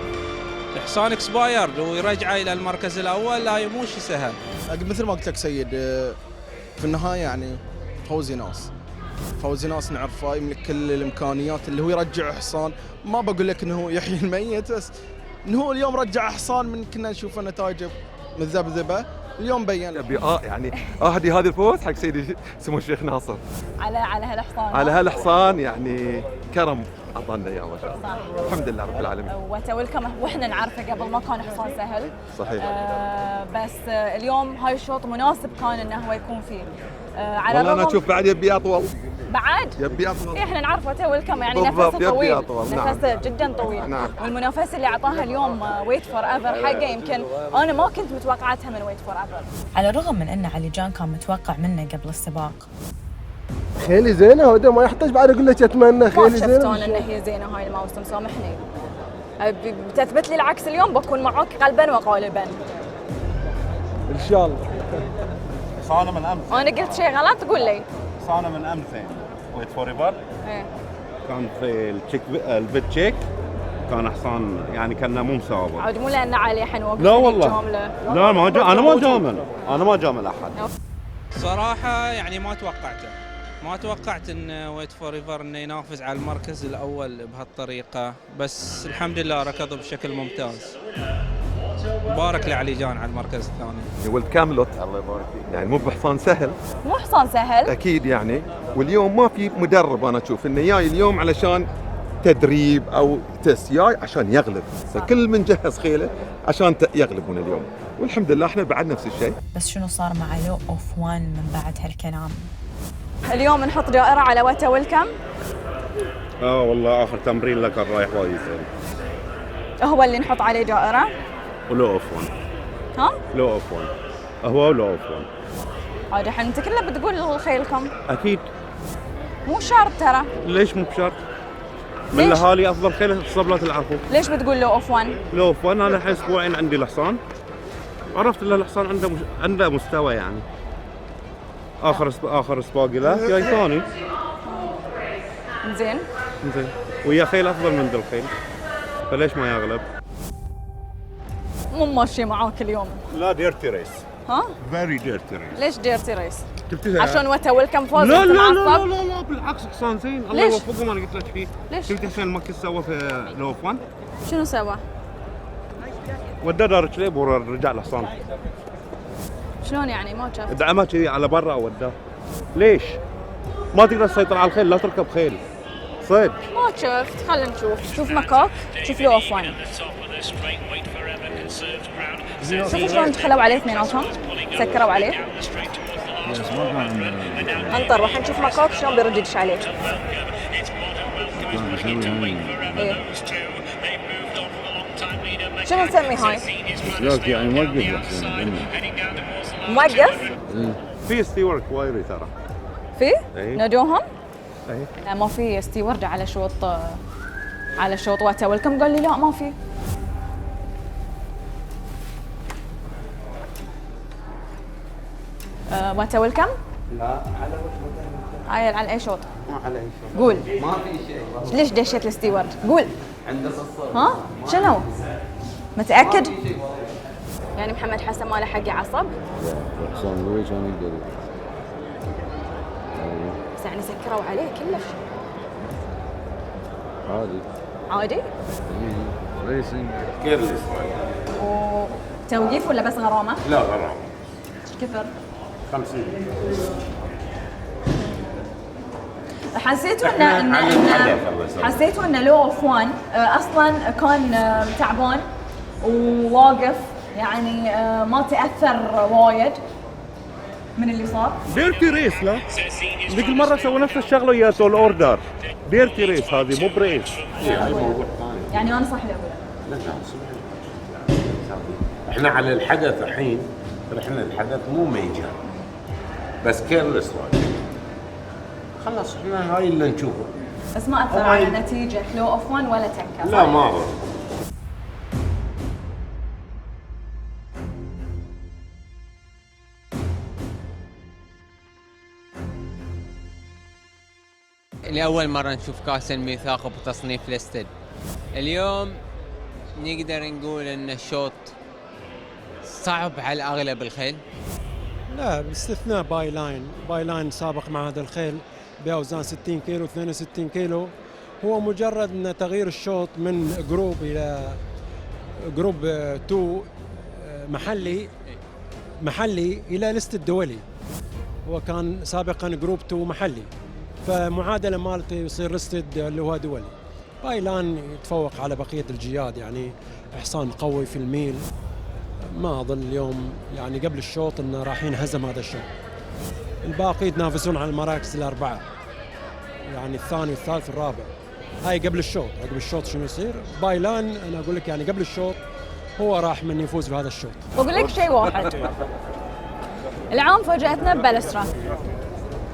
الحصان اكسبايرد ويرجعه الى المركز الاول لا مو شيء سهل. مثل ما قلت لك سيد، في النهايه يعني فوزي ناس نعرفه يملك كل الامكانيات اللي هو يرجع حصان، ما بقول لك انه يحيي الميت، بس انه هو اليوم رجع حصان من كنا نشوف نتائجه مذبذبه، اليوم بين يعني اهدي هذا الفوز حق سيدي سمو الشيخ ناصر على هالحصان. على هالحصان، يعني كرم اعطانا اياه ما شاء الله. الحمد لله رب العالمين. وتا ويلكم واحنا نعرفه قبل ما كان حصان سهل. صحيح. بس اليوم هاي الشوط مناسب كان انه هو يكون فيه. على والله انا اشوف بعد يبي اطول. بعد؟ يبي اطول. احنا نعرف وتا ويلكم يعني نفسه طويل. نفسه جدا طويل. نعم. والمنافسه اللي اعطاها اليوم ويت فور ايفر حقه يمكن انا ما كنت متوقعتها من ويت فور ايفر. على الرغم من ان علي جان كان متوقع منه قبل السباق. خيلي زينه وده ما يحتاج بعد اقول لك اتمنى خيلي زينه. شفتون ان هي زينه هاي الموسم، سامحني. بتثبت لي العكس اليوم بكون معاك قلبا وقالبا. ان شاء الله. حصانه من امس. انا قلت شيء غلط قول لي. حصانه من امس ويت فور ايفر. ايه. كان في البيت تشيك كان حصان يعني كنا مو مساوي. عاد مو لان علي الحين وقف. لا والله. لا ما انا ما جامل احد. صراحه يعني ما توقعت ان ويت فور ايفر انه ينافس على المركز الاول بهالطريقه، بس الحمد لله ركض بشكل ممتاز. مبارك لعلي جان على المركز الثاني. ولد كاملوت الله يبارك فيه، يعني مو بحصان سهل. مو حصان سهل اكيد يعني، واليوم ما في مدرب انا اشوف انه جاي اليوم علشان تدريب او تست، جاي عشان يغلب، فكل من جهز خيله عشان يغلبون اليوم، والحمد لله احنا بعد نفس الشيء. بس شنو صار مع لو اوف وان من بعد هالكلام؟ اليوم نحط دائره على وتا ويلكم. والله اخر تمرين له كان رايح وايد زين. هو اللي نحط عليه دائره؟ ولو اوف وان. ها؟ لو اوف وان. هو لو اوف وان. عاد الحين انت كله بتقول خيلكم. اكيد. مو شرط ترى. ليش مو بشرط؟ من الاهالي افضل خيل الصبله تعرفوا. ليش بتقول لو اوف وان؟ لو اوف وان انا الحين اسبوعين عندي الحصان. عرفت ان الحصان عنده مستوى يعني. اخر سباق له جاي ثاني. زين. ويا خيل افضل من ذا الخيل. فليش ما يغلب؟ مو ماشي معاك اليوم. لا ديرتي ريس. ها؟ فيري ديرتي ريس. ليش ديرتي ريس؟ شفتيها؟ عشان وتا ويلكم فوز. لا بالعكس حصان زين، الله يوفقهم انا قلت لك فيه. ليش؟ شفتي حسين المكي سوى في لو اوف وان؟ شنو سوى؟ وداه رجليه ورجع الحصان. شلون يعني ما شفت؟ دعمه كذي على برا وداه. ليش؟ ما تقدر تسيطر على الخيل، لا تركب خيل. صيد. ما شفت، خلينا نشوف، شوف مكوك، شوف لو اوف وان. شوفوا شلون دخلوا عليه اثنيناتهم، سكروا عليه. انطر راح نشوف مكوك شلون بيرد يدش عليه. ايه. شنو نسمي هاي؟ لا يعني موقف؟ في ستيوارت كوايري ترى. في؟ ايه. نادوهم؟ ايه. لا ما في ستيوارد على شوط وتا ويلكم، قال لي لا ما في. وتا ويلكم؟ لا على اي شوط؟ ما على اي شوط. قول. ما في شيء. ليش دشيت الستيوارد؟ قول. عنده صصر. ها؟ شنو؟ متأكد؟ يعني محمد حسن ما له حق عصب؟ حسام لوي كان يقدر. بس يعني سكروا عليه كلش. عادي. عادي؟ ريسنج كيرلس. وتوقيف ولا بس غرامه؟ لا غرامه. كثر 50. حسيتوا ان لو اوف وان اصلا كان تعبان وواقف، يعني ما تاثر وايد من اللي صار؟ ديرتي ريس. لا ذيك المره سووا نفس الشغله ويا سول اوردر. ديرتي ريس هذه مو بريس. هاي موضوع ثاني. يعني انا صح لو لا احنا على الحدث الحين رحنا الحدث مو ميجر بس كيرلس وايد. خلاص احنا هاي اللي نشوفه. بس ما اثر على نتيجه لو اوف وان ولا تكه؟ لا ما أظن. لأول مرة نشوف كأس الميثاق بتصنيف ليستد. اليوم نقدر نقول ان الشوط صعب على اغلب الخيل. لا باستثناء باي لاين سابق مع هذا الخيل باوزان 60 كيلو 62 كيلو. هو مجرد ان تغيير الشوط من جروب الى جروب 2 محلي الى ليست الدولي. هو كان سابقا جروب 2 محلي، فمعادله مالته يصير ليستد اللي هو دولي. باي لاين يتفوق على بقيه الجياد، يعني حصان قوي في الميل. ما اظن اليوم يعني قبل الشوط انه راح ينهزم هذا الشوط. الباقي يتنافسون على المراكز الاربعه، يعني الثاني والثالث والرابع. هاي قبل الشوط. قبل الشوط شنو يصير؟ باي لاين انا اقول لك يعني قبل الشوط هو راح من يفوز بهذا الشوط. بقول لك شيء واحد، العام فاجأتنا ببالسترا،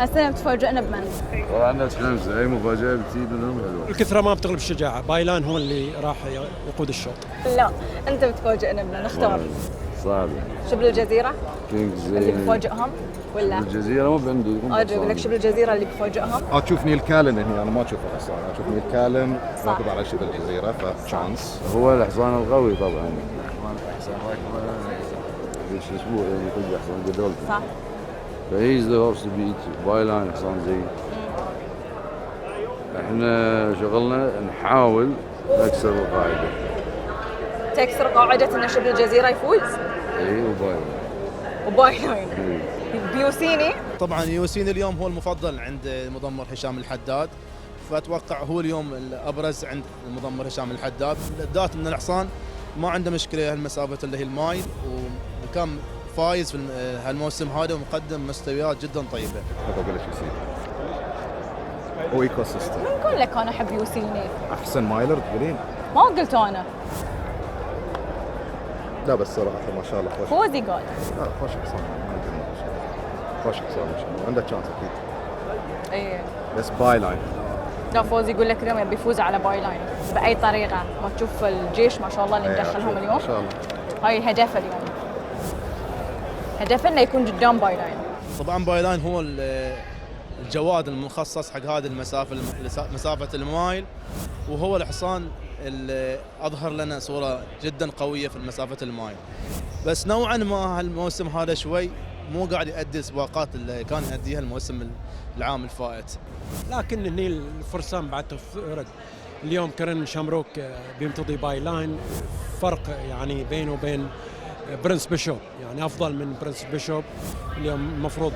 هالسنه بتفاجئنا بمن؟ والله عندنا خمسه، هي مفاجاه بتزيد منهم حلوه. الكثره ما بتغلب الشجاعه، باي لاين هو اللي راح يقود الشوط. لا انت بتفاجئنا بمن؟ اختار. صعب. شبل الجزيره؟ كينجز اللي بفاجئهم ولا؟ الجزيره مو بعندي. اقول لك شبل الجزيره اللي بفاجئهم. تشوف نيل كالن هنا، انا ما اشوفه حصان، اشوف نيل كالن راكب على شبه الجزيره فتشانس. هو الحصان القوي طبعا. حصان راكب ايش اسمه يقول حصان جدول. صح. فهيز ذا هورس بيت باي لاين حصان زي. احنا شغلنا نحاول نكسر القاعده. تكسر قاعده ان شبل الجزيره يفوز؟ اي وباي لاين. بيوسيني؟ طبعا يوسيني اليوم هو المفضل عند المضمر هشام الحداد، فاتوقع هو اليوم الابرز عند المضمر هشام الحداد، بالذات ان الحصان ما عنده مشكله هالمسافه اللي هي المايل، وكان فايز في هالموسم هذا ومقدم مستويات جدا طيبه. بقول لك يصير وايكو سيستم. من قول لك انا احب يوسيني؟ احسن مايلر تقولين؟ ما قلت انا. لا بس صراحه ما شاء الله خوش. فوزي قال. لا خوش حصان، خوش حصان ما شاء الله، عنده تشانس اكيد. ايه بس باي لاين. لا فوزي يقول لك اليوم يبي يفوز على باي لاين باي طريقه، ما تشوف الجيش ما شاء الله اللي مدخلهم اليوم. ما شاء الله. هاي هدفه اليوم. هدفنا يكون قدام باي لاين. طبعا باي لاين هو الجواد المخصص حق هذه المسافه، مسافه المايل، وهو الحصان اللي اظهر لنا صوره جدا قويه في مسافه المايل. بس نوعا ما هالموسم هذا شوي مو قاعد يؤدي السباقات اللي كان يؤديها الموسم العام الفائت. لكن هني الفرسان بعد تفرق. اليوم كرن شامروك بيمتضي باي لاين، فرق يعني بينه وبين برنس بيشوب، يعني افضل من برنس بيشوب. اليوم المفروض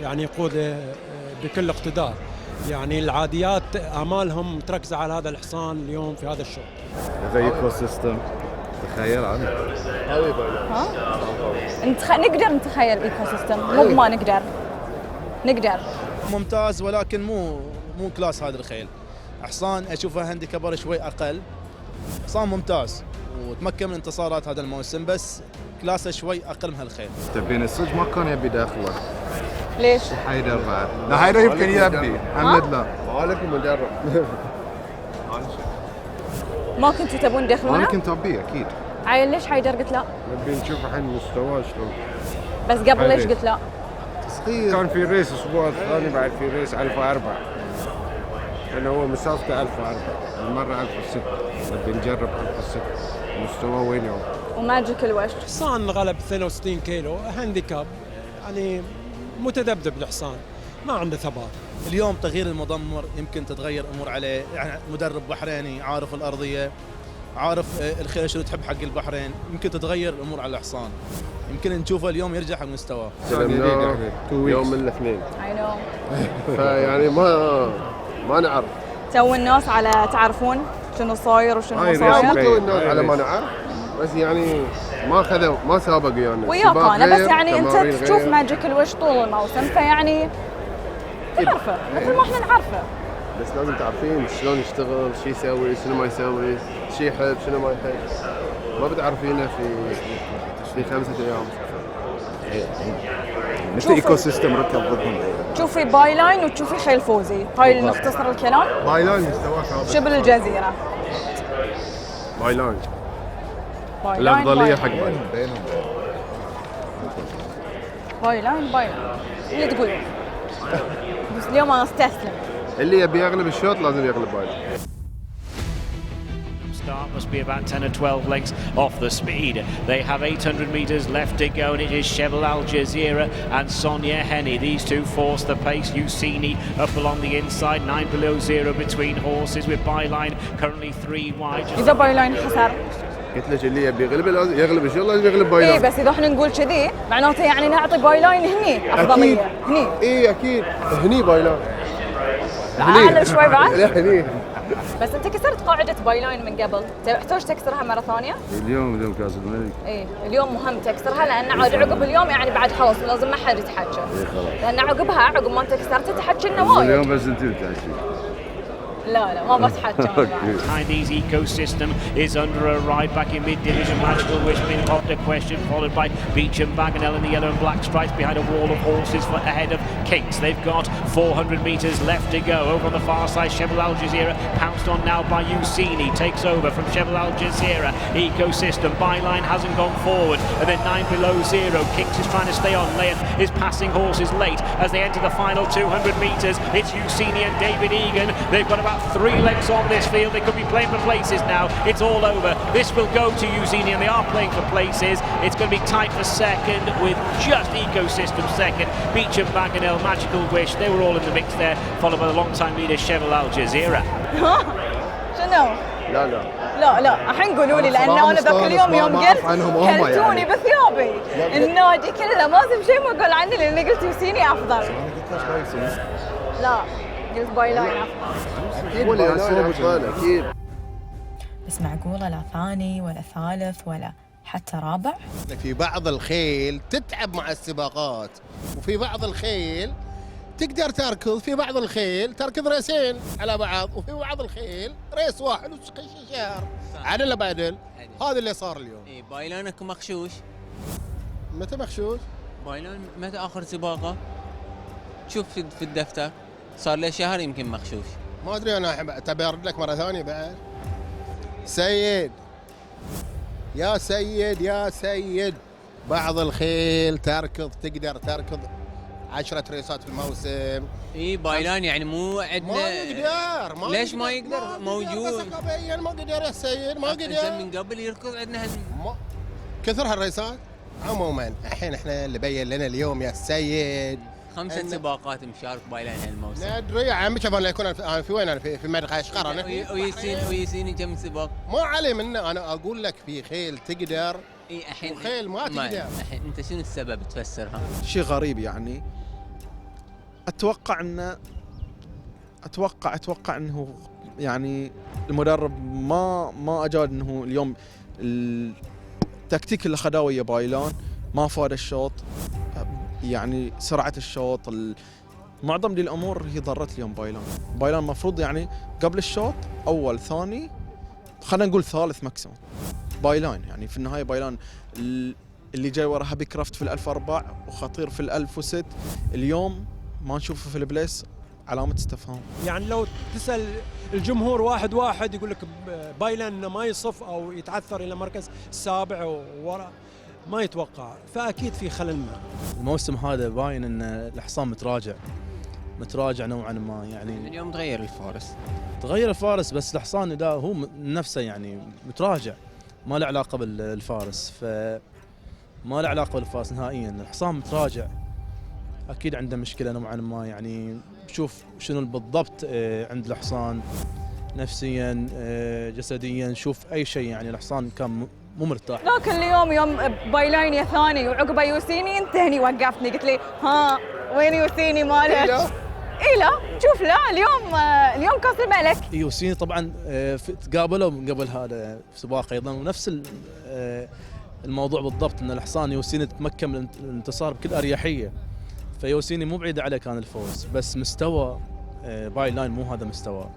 يعني يقوده بكل اقتدار. يعني العاديات امالهم تركز على هذا الحصان اليوم في هذا الشوط. زي ايكو سيستم تخيل عنه. ها؟ نقدر نتخيل ايكو سيستم، مو ما نقدر. نقدر. ممتاز ولكن مو كلاس هذا الخيل. حصان اشوفه هاندي كبر شوي اقل. حصان ممتاز وتمكن من انتصارات هذا الموسم، بس كلاسه شوي اقل من هالخيل. تبين الصج ما كان يبي داخله. ليش؟ حيدر بعد. لا حيدر يمكن يبي، محمد لا. مالكم مجرب. ما كنتوا تبون تدخلونه؟ انا كنت ابي اكيد. عيل ليش حيدر قلت لا؟ نبي نشوف الحين مستواه شلون. بس قبل ليش قلت لا؟ صغير. كان في ريس الاسبوع الثاني، بعد في ريس 1004. لانه هو مسافته 1004، المره 1006. نبي نجرب 1006 مستواه وين يوم. وماجيك الوش حصان غلب 62 كيلو هانديكاب، يعني متذبذب الحصان، ما عنده ثبات. اليوم تغيير المضمر يمكن تتغير امور عليه، يعني مدرب بحريني عارف الارضيه، عارف الخيل شنو تحب حق البحرين، يمكن تتغير الامور على الحصان، يمكن نشوفه اليوم يرجع حق مستواه. يوم من الاثنين. I know. فيعني ما نعرف. تو الناس على تعرفون شنو صاير وشنو مو صاير؟ الناس على ما نعرف، بس يعني ما سابق يعني. وياك انا بس يعني انت تشوف ماجيك الوش طول الموسم، فيعني تعرفه مثل ما احنا نعرفه. بس لازم تعرفين شلون يشتغل، شو يسوي، شنو ما يسوي، شو يحب، شنو ما يحب. ما بتعرفينه في 5 ايام. مثل ايكو سيستم ركب ضدهم. تشوفي باي لاين وتشوفي خيل فوزي، هاي اللي نختصر الكلام. باي لاين مستواه ثابت. شبل الجزيره. باي لاين. باي الافضليه حق باي لاين. باي لاين اللي تقولون. بس اليوم انا استسلم. اللي يبي يغلب الشوط لازم يغلب باي لاين. Start must be about 10 or 12 lengths off the speed. They have 800 metres left to go, and it is Cheval Al Jazeera and Sonia Henny. These two force the pace. Ucini up along the inside, 9 below 0 between horses, with Byline currently 3 wide. إذا باي لاين خسر. قلت لك اللي يبي يغلب لازم يغلب، ان شاء الله لازم يغلب باي لاين. اي بس اذا احنا نقول كذي معناته يعني نعطي باي لاين هني افضليه. هني. اي اكيد هني باي لاين. اعلى شوي بعد؟ لا هني. بس انت كسرت قاعده باي لاين من قبل، تحتاج تكسرها مره ثانيه؟ اليوم كاس الملك. اي اليوم مهم تكسرها، لان عاد عقب اليوم يعني بعد خلاص لازم ما حد يتحكى. اي خلاص. لان عقبها عقب ما انت كسرت تحكي لنا وايد. اليوم بس انت تحكي. لا ما بتحكى. Behind these Ecosystem is under a ride back in mid-division. Magical Wish being popped a question, followed by Beach and Baganel in the yellow and black stripes behind a wall of horses for ahead of Kinks. They've got 400 metres left to go. Over on the far side, Cheval Al Jazeera pounced on now by Ucini. Takes over from Cheval Al Jazeera. Ecosystem, Byline hasn't gone forward. And then 9 below 0. Kinks is trying to stay on. Leon is passing horses late as they enter the final 200 metres. It's Ucini and David Egan. They've got about 3 lengths on this field. They could be playing for places now. It's all over. This will go to Ucini, and they are playing for places. It's going to be tight for second, with just Ecosystem second. Beach and Baganel, Magical Wish, they were all in the mix there, followed by the long-time leader Cheval Al Jazeera. شنو؟ لا الحين قولوا لي، لان انا ذاك اليوم يوم قلت كلتوني بثيابي. النادي كله ما في شيء ما اقول عنه، لاني قلت يوسيني افضل. لا قلت باي لاين افضل. اكيد. بس معقولة لا ثاني ولا ثالث ولا حتى رابع؟ في بعض الخيل تتعب مع السباقات، وفي بعض الخيل تقدر تركض، في بعض الخيل تركض ريسين على بعض، وفي بعض الخيل ريس واحد وشهر. عدل ولا بعدل؟ هذا اللي صار اليوم. اي بايلانك مخشوش. متى مخشوش؟ بايلان متى اخر سباقه؟ شوف في الدفتر صار له شهر يمكن مخشوش. ما ادري انا تبي ارد لك مره ثانيه بعد. سيد يا سيد بعض الخيل تركض، تقدر تركض 10 ريسات في الموسم. اي بايلان يعني مو عندنا. ما يقدر. ليش ما يقدر؟ موجود. ما قدر يا سيد، ما قدر. من قبل يركض عندنا كثر هالريسات. عموما الحين احنا اللي بين لنا اليوم يا سيد 5 سباقات مشارك بايلان هالموسم. ندري يا عمي. شوف انا يكون انا في وين؟ انا في مرقه اشقر. انا ويسيني كم سباق؟ ما علي منه. انا اقول لك في خيل تقدر، اي الحين وخيل ما تقدر. الحين انت شنو السبب تفسرها؟ شيء غريب يعني. اتوقع انه يعني المدرب ما اجاد انه اليوم التكتيك اللي خداه ويا بايلان ما فاد الشوط، يعني سرعه الشوط، معظم دي الامور هي ضرت اليوم بايلان المفروض يعني قبل الشوط اول ثاني خلينا نقول ثالث ماكسيموم بايلان. يعني في النهايه بايلان اللي جاي ورا هابي كرافت في 1004 وخطير في 1006، اليوم ما نشوفه في البليس علامه استفهام. يعني لو تسال الجمهور واحد يقول لك بايلان ما يصف او يتعثر الى مركز السابع وورا، ما يتوقع، فاكيد في خلل ما. الموسم هذا باين ان الحصان متراجع نوعا ما. يعني اليوم تغير الفارس بس الحصان ده هو نفسه يعني متراجع، ما له علاقه بالفارس، ما له علاقه بالفارس نهائيا. الحصان متراجع اكيد عنده مشكله نوعا ما. يعني شوف شنو بالضبط عند الحصان، نفسيا جسديا، شوف اي شيء يعني الحصان كان مو مرتاح. لكن اليوم يوم بايلاين يا ثاني وعقبه يوسيني انت هني وقفتني قلت لي ها وين يوسيني مالك؟ اي لا شوف لا اليوم كاس الملك. يوسيني طبعا تقابلوا قبل هذا في سباق ايضا، ونفس الموضوع بالضبط ان الحصان يوسيني تمكن من الانتصار بكل اريحيه، فيوسيني مو بعيد عليه كان الفوز، بس مستوى بايلاين مو هذا مستوى،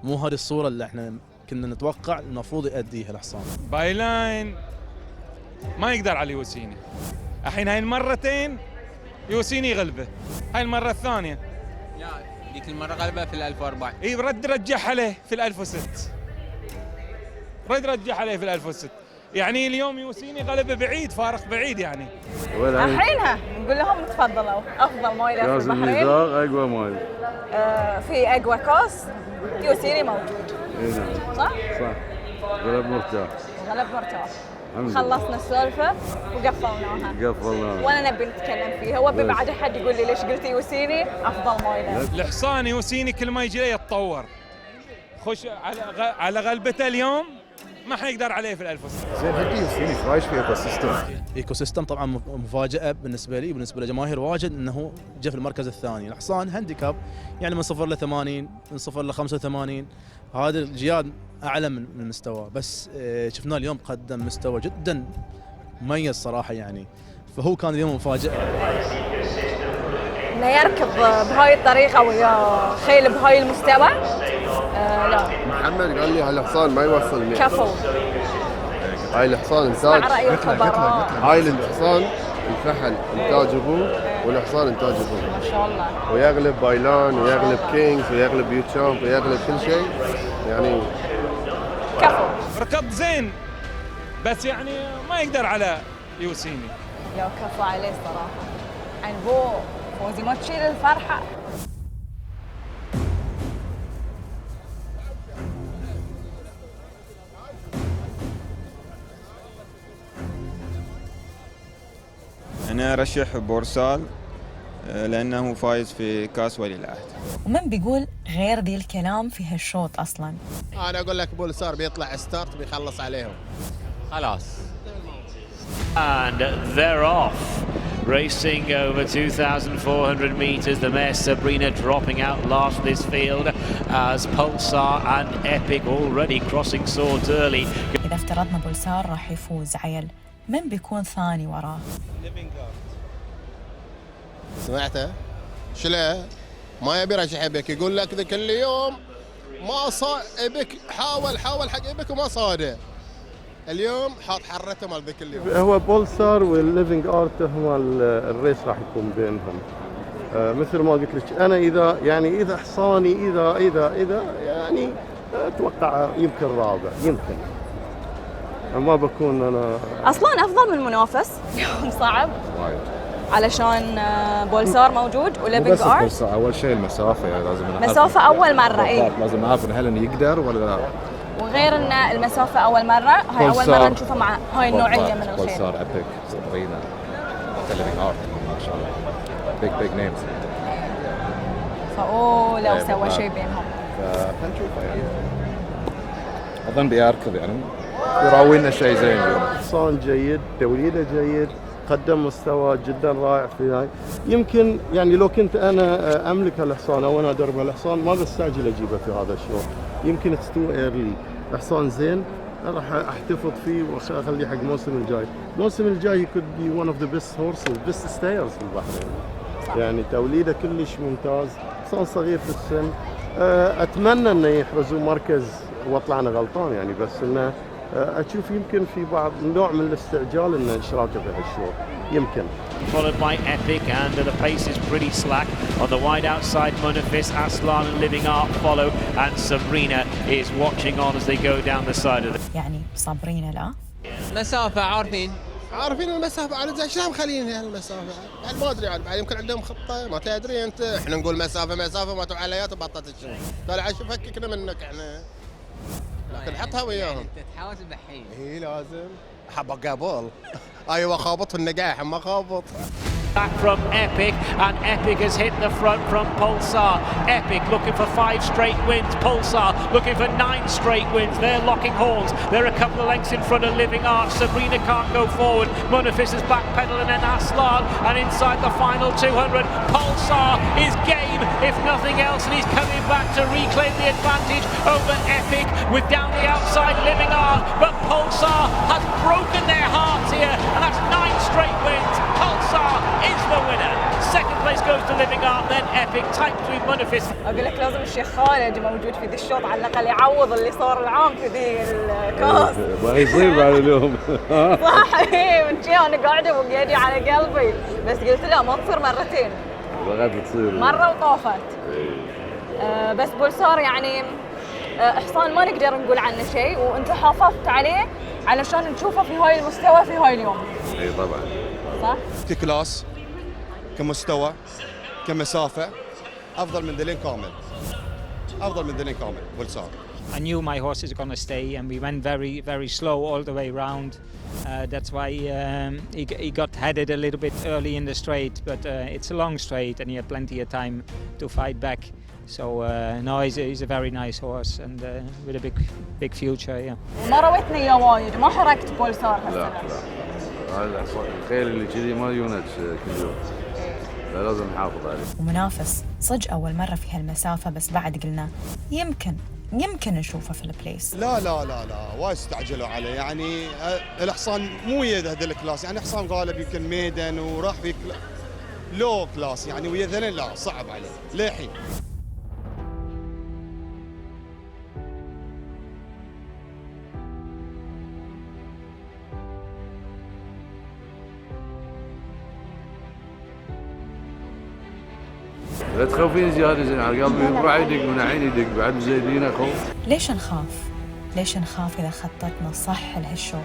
مو هذه الصوره اللي احنا كنا نتوقع المفروض يأديها الحصان. بايلاين ما يقدر على يوسيني. الحين هاي المرتين يوسيني يغلبه، هاي المره الثانيه لا ذيك المره غلبه في 1004. اي رجح عليه في 1006. رجح عليه في 1006. يعني اليوم يوسيني غلبه بعيد، فارق بعيد يعني. الحينها نقول لهم تفضلوا افضل مويه في البحرين. اقوى مويه. في اقوى كاس يوسيني موجود. اي نعم. صح؟ صح. غلب مرتاح. غلب مرتاح. خلصنا السالفه وقفلناها. وانا نبي نتكلم فيها، وابي بعد احد يقول لي ليش قلتي يوسيني افضل مويه. الحصان يوسيني كل ما يجي له يتطور. خش على غلبته اليوم ما حيقدر عليه في 1006. زين هدي يوسيني ايش رايك في ايكو سيستم؟ ايكو سيستم طبعا مفاجاه بالنسبه لي وبالنسبه لجماهير واجد انه جاء في المركز الثاني. الحصان هانديكاب يعني من 0 ل 80، من 0 ل 85، هذا الجياد اعلى من مستواه، بس شفناه اليوم قدم مستوى جدا مميز صراحه يعني، فهو كان اليوم مفاجاه. انه يركض بهاي الطريقه ويا خيل بهاي المستوى لا. محمد قال لي هالحصان ما يوصل 100. كفو. هاي الحصان انتاج. اسمع رأي الخبراء. هاي الحصان الفحل انتاج ابوه والحصان انتاج ابوه. ما شاء الله. ويغلب بايلان ويغلب كينجز ويغلب يوتشامب ويغلب كل شيء يعني. كفو. ركض زين بس يعني ما يقدر على يوسيني. يا كفو عليه صراحه. عن بو فوزي ما تشيل الفرحه. أنا أرشح بورسال لأنه فايز في كأس ولي العهد. ومن بيقول غير ذي الكلام في هالشوط أصلاً؟ أنا أقول لك بولسار بيطلع ستارت بيخلص عليهم. خلاص. And they're off. Racing over 2,400 metres, the mare Sabrina dropping out last this field as Pulsar and Epic already crossing swords early. إذا افترضنا بولسار راح يفوز عيل، من بيكون ثاني وراه؟ سمعته؟ شله؟ ما يبي يرشح إبك، يقول لك ذاك اليوم ما صار إبك، حاول حق إبك وما صاده. اليوم حاط حرته مال ذاك اليوم. هو بولسار والليفينج ارت هم الريس راح يكون بينهم. مثل ما قلت لك انا اذا حصاني اذا يعني اتوقع يمكن رابع يمكن. ما بكون انا اصلا افضل من المنافس. صعب علشان بولسار موجود وليفينج ارت. اول شيء المسافه يعني لازم نعرف مسافه اول مره. اي لازم نعرف هل انه يقدر ولا لا. وغير ان المسافه اول مره، هاي اول مره نشوفها مع هاي النوعيه من الخيل. بولسار ابيك سابرينا ليفينج ارت ما شاء الله بيج نيمز. لو سوى شيء بينهم فنشوفه يعني. اظن بيركض يعني يراوينا شيء زين اليوم. حصان جيد، توليده جيد، قدم مستوى جدا رائع في هاي. يمكن يعني لو كنت انا املك الحصان او انا ادرب الحصان ما بستعجل اجيبه في هذا الشوط. يمكن اتس تو ايرلي. حصان زين راح احتفظ فيه واخليه حق الموسم الجاي. الموسم الجاي could be one of the best horses, best stayers في البحرين. يعني توليده كلش ممتاز، حصان صغير في السن. اتمنى انه يحرزوا مركز واطلع انا غلطان يعني، بس انه اشوف يمكن في بعض نوع من الاستعجال ان اشراكه في هالشوط يمكن. Followed by Epic and the pace is pretty slack on the wide outside. Munafis, Aslan and Living Art follow and Sabrina is watching on as they go down the side of the. يعني صابرينا لا. مسافة عارفين المسافة على زي شلون مخلين هالمسافة؟ يعني ما ادري يعني يمكن عندهم خطة ما تدري انت. احنا نقول مسافة ما تبع عليات وبطت الشغل. طلع شو فككنا منك احنا. لكن حطها وياهم. انت تحاول الحين. اي لازم. حبق قبل. ايوه خابط في النجاح ما خابط. Back from Epic, and Epic has hit the front from Pulsar. Epic looking for 5 straight wins. Pulsar looking for 9 straight wins. They're locking horns. They're a couple of lengths in front of Living Arts. Sabrina can't go forward. Munafis is backpedaling, and Aslan, and inside the final 200, Pulsar is game, if nothing else, and he's coming back to reclaim the advantage over Epic with down the outside Living Art. But Pulsar has broken their hearts here, and that's 9 straight wins. Pulsar is the winner. Second place goes to Living Art, then Epic, tight between Munafis. اقول لك لازم الشيخ خالد موجود في ذي الشوط على الاقل يعوض اللي صار العام في ذي الكاس. ما يصير بعد اليوم. صح من شي انا قاعده وقيدي على قلبي، بس قلت له ما تصير مرتين. بغيت تصير مره وطافت. بس بولسار يعني حصان ما نقدر نقول عنه شيء، وانت حافظت عليه علشان نشوفه في هاي المستوى في هاي اليوم. اي طبعا. صح؟ ككلاس، كمستوى، كمسافه، افضل من ذلين كامل. افضل من ذلين كامل بولسار. I knew my horse is going to stay, and we went very slow all the way round. That's why he got headed a little bit early in the straight, but it's a long straight and he had plenty of time to fight back. So no, he's a very nice horse and with a big future. Yeah. ما رويتني يا وايد، ما حركت بولسار هالسنة. لا الخيل اللي كذي ما يونج كل يوم. لازم نحافظ عليه. ومنافس صج أول مرة في هالمسافة، بس بعد قلنا يمكن نشوفه في البليس. لا وايد استعجلوا عليه، يعني الحصان مو يد هذا الكلاس، يعني حصان غالب يمكن ميدن وراح في لو كلاس، يعني ويا ذلين لا صعب عليه للحين. لا تخوفين زيادة زين على قلبي، راح يدق من عيني يدق بعد زايدين خوف. ليش نخاف إذا خطتنا صح لهالشوط؟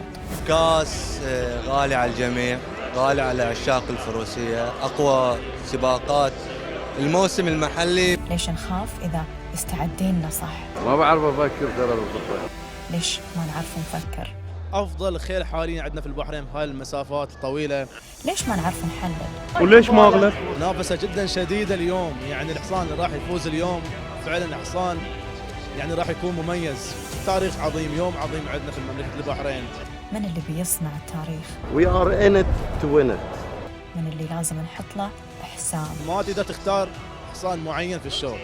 كاس غالي على الجميع، غالي على عشاق الفروسية، أقوى سباقات الموسم المحلي. ليش نخاف إذا استعدينا صح؟ ما بعرف أفكر ترى بالخطة. ليش ما نعرف نفكر؟ افضل خيل حاليا عندنا في البحرين في هاي المسافات الطويله. ليش ما نعرف نحلل؟ وليش ما اغلب؟ منافسه جدا شديده اليوم، يعني الحصان اللي راح يفوز اليوم فعلا حصان يعني راح يكون مميز. تاريخ عظيم، يوم عظيم عندنا في مملكه البحرين. من اللي بيصنع التاريخ؟ We are in it to win it. من اللي لازم نحط له حساب. ما تقدر تختار حصان معين في الشوط.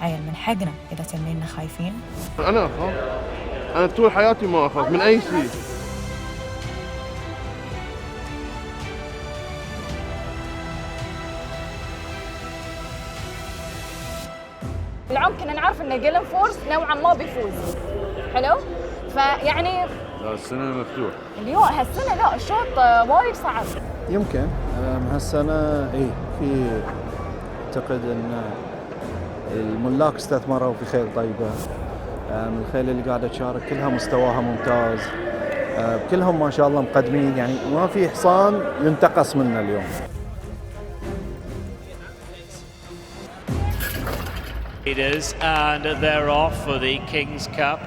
عيل من حقنا اذا تمنينا خايفين. انا اخاف، انا طول حياتي ما اخاف من اي شيء. العام كنا نعرف ان جيلن فورس نوعا ما بيفوز، حلو؟ فيعني لا السنة مفتوح. اليوم هالسنة لا الشوط وايد صعب. يمكن هالسنة في اعتقد ان الملاك استثمروا في خيل طيبة، من الخيل اللي قاعدة تشارك كلها مستواها ممتاز، كلهم ما شاء الله مقدمين، يعني ما في حصان ينتقص منه اليوم. And they're off for the King's Cup,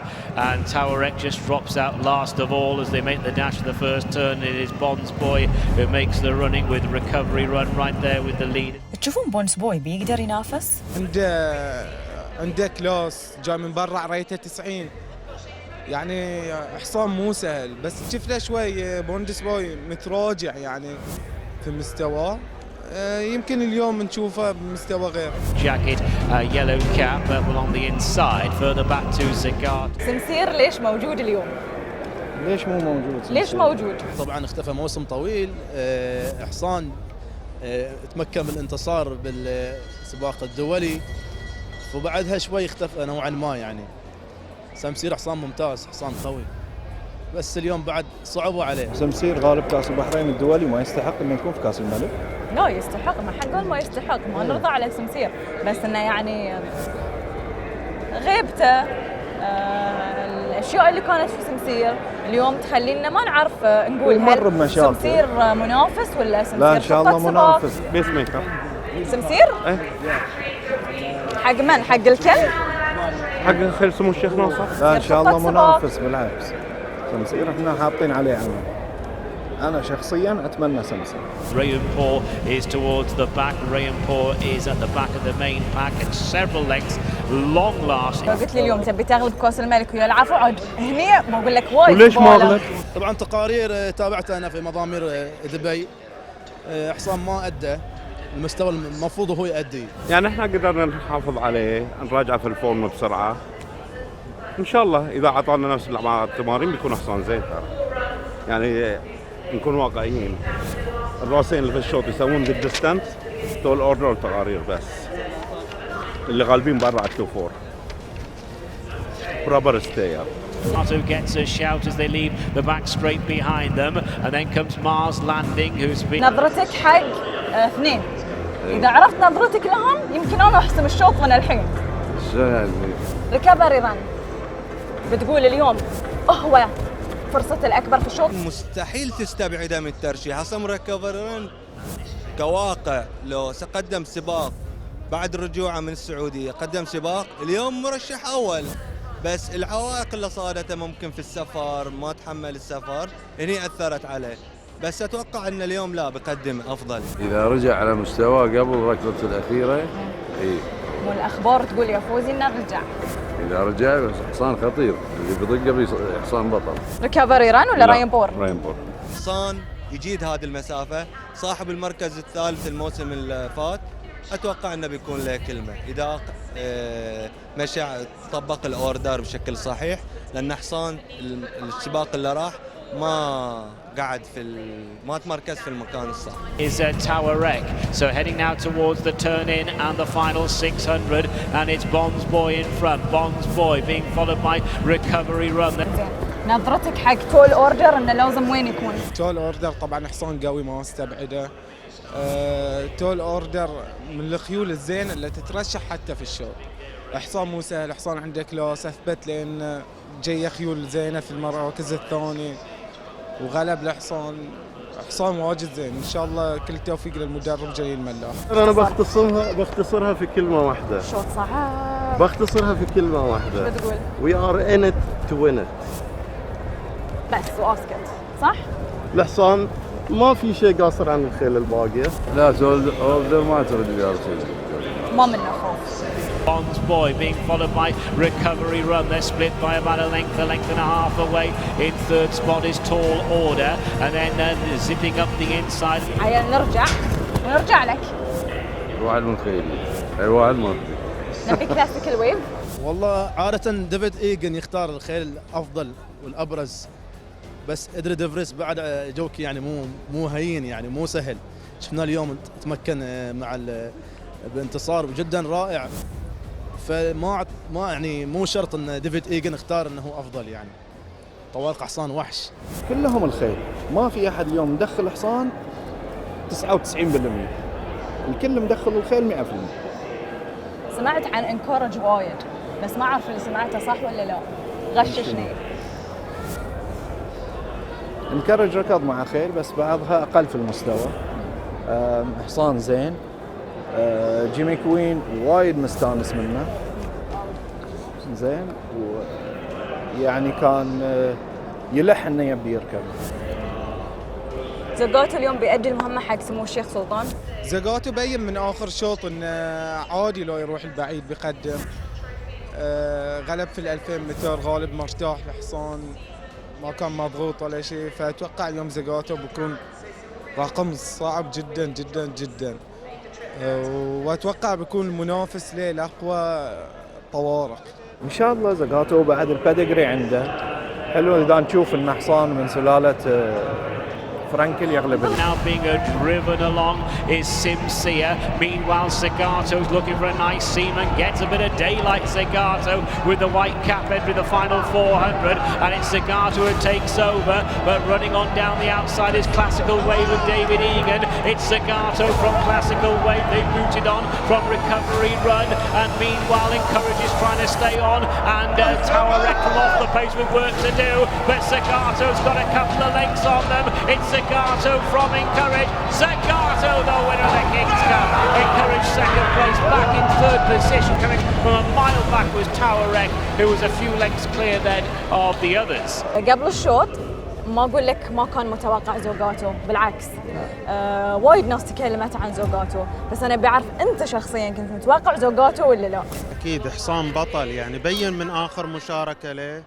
and Towerek just drops out last of all as they make the dash for the first turn. It is Bonds Boy who makes the running with recovery run right there with the lead. تشوفون بونس بوي بيقدر ينافس؟ عنده كلاس جاي من برا ريته 90، يعني حصان مو سهل، بس شفنا شوي بونس بوي متراجع يعني في مستواه، يمكن اليوم نشوفه بمستوى غير. Jacket, yellow cap, purple on the inside. Further back to Zagat. سمسير ليش موجود اليوم؟ ليش مو موجود؟ ليش موجود؟ طبعا اختفى موسم طويل، حصان تمكن من الانتصار بالسباق الدولي، وبعدها شوي اختفى نوعا ما. يعني سمسير حصان ممتاز، حصان قوي، بس اليوم بعد صعبوا عليه. سمسير غالب كاس البحرين الدولي، ما يستحق انه يكون في كاس الملك؟ لا يستحق، ما حق ما يستحق، ما نرضى على سمسير، بس انه يعني غيبته، الاشياء اللي كانت في سمسير اليوم تخلينا ما نعرف نقول هل سمسير منافس ولا سمسير لا ان شاء الله منافس. بيسميك سمسير؟ ايه حق من؟ حق الكل؟ حق خير سمو الشيخ ناصر. لا ان شاء الله منافس، بالعكس سمسير احنا حاطين عليه أنا شخصيا أتمنى سمسم. Rayanpour is towards the back. Rayanpour is at the back of the main pack at several lengths. Long lasting. لو قلت لي اليوم تبي تغلب كأس الملك ويا العفو عاد هني ما أقول لك وايد. وليش ما أغلب؟ طبعا تقارير تابعتها انا في مضامير دبي، حصان ما ادى المستوى المفروض هو يؤدي. يعني احنا قدرنا نحافظ عليه، نراجعه في الفورم بسرعه. ان شاء الله اذا اعطانا نفس التمارين بيكون حصان زين ترى. يعني نكون واقعيين. الراسين اللي في الشوط يسوون بالديستانس تول اوردر والتقارير بس. اللي غالبين برا على 2-4. بروبر ستي اب. Otto gets a shout as they leave the back straight behind them, and then comes Mars Landing, who's been. نظرتك حق اثنين. إذا عرفت نظرتك لهم يمكن أنا أحسم الشوط من الحين. ريكفري رن. بتقول اليوم هو فرصته الأكبر في الشوط. مستحيل تستبعده من الترشيح، اصلا ريكفري كواقع لو قدم سباق بعد رجوعه من السعوديه، قدم سباق اليوم مرشح اول، بس العوائق اللي صادته ممكن في السفر، ما تحمل السفر، هني اثرت عليه، بس اتوقع ان اليوم لا بقدم افضل. اذا رجع على مستواه قبل ركضته الاخيره اي. والاخبار تقول يا فوزي انه رجع. اذا رجع حصان خطير، اللي بيضقه حصان بطل. ريكفري ران ولا راينبور؟ راينبور. حصان يجيد هذه المسافه، صاحب المركز الثالث الموسم اللي فات، اتوقع انه بيكون له كلمه اذا مشى طبق الاوردر بشكل صحيح، لان حصان السباق اللي راح ما قاعد ما تمركز في المكان الصح. Is Tower Wreck, so heading now towards the turn in and the final 600, and it's Bonds Boy in front. Bonds Boy being followed by Recovery Run. نظرتك حق تول اوردر انه لازم وين يكون؟ تول اوردر طبعا حصان قوي ما استبعده. تول اوردر من الخيول الزين اللي تترشح حتى في الشوط. حصان مو سهل، حصان عنده كلاس، اثبت لان جايه خيول زينه في المراكز الثانيه وغلب الحصان. حصان واجد زين، ان شاء الله كل التوفيق للمدرب جليل ملاح. انا بختصرها في كلمه واحده. شوط صعب. بختصرها في كلمه واحده. بتقول We are in it to win it. بس واسكت، صح؟ الحصان ما في شيء قاصر عن الخيل الباقيه. لا اوردر ما ترد الارسل. ما منه خوف. Bonds Boy being followed by Recovery Run. They're split by about a length and a half away. In third spot is Tall Order, and then zipping up the inside. عيال ونرجع لك. الواحد من خيلي، الواحد ما نبي كلاسيكال ويف. والله عادة ديفيد ايجن يختار الخيل الافضل والابرز، بس ادري ديفريس بعد جوكي يعني مو هين، يعني مو سهل. شفنا اليوم تمكن مع بانتصار جدا رائع، فما يعني مو شرط ان ديفيد ايجن اختار انه هو افضل. يعني طوارق حصان وحش كلهم الخيل، ما في احد اليوم مدخل حصان 99%، الكل مدخل الخيل 100%. سمعت عن انكورج وايد، بس ما اعرف اللي سمعته صح ولا لا، غششني. انكرج ركض مع خيل بس بعضها اقل في المستوى. حصان زين. جيمي كوين وايد مستانس منه زين، ويعني كان يلح انه يبي يركب. زقاتو اليوم بيأدي المهمة حق سمو الشيخ سلطان. زقاتو بين من اخر شوط انه عادي لو يروح البعيد بيقدم. غلب في 2000 متر، غالب مرتاح الحصان، ما كان مضغوط ولا شيء، فاتوقع اليوم زقاتو بيكون رقم صعب جدا جدا جدا، واتوقع بيكون المنافس له الاقوى طوارق. ان شاء الله زقاتو بعد البيدجري عنده حلو، اذا نشوف انه حصان من سلاله فرانكل يغلب. Now being driven along is Simsia. Meanwhile, Zagato's looking for a nice seam and gets a bit of daylight. Zagato with the white cap entering the final 400, and it's Zagato who takes over. But running on down the outside is Classical Wave with David Egan. It's Zagato from Classical Wave. They booted on from Recovery Run, and meanwhile, Encourage is trying to stay on, and Tower Wreck from off the pace with work to do. But Zagato's got a couple of lengths on them. It's Zagato from Encourage. Zagato, the winner of the King's Cup. Encourage second place, back in third position. Coming from a mile back was Tower Wreck, who was a few lengths clear then of the others. قبل الشوط ما اقول لك ما كان متوقع زوجاتو، بالعكس وايد ناس تكلمت عن زوجاتو، بس انا بعرف انت شخصيا كنت متوقع زوجاتو ولا لا؟ اكيد حصان بطل، يعني بين من اخر مشاركه له.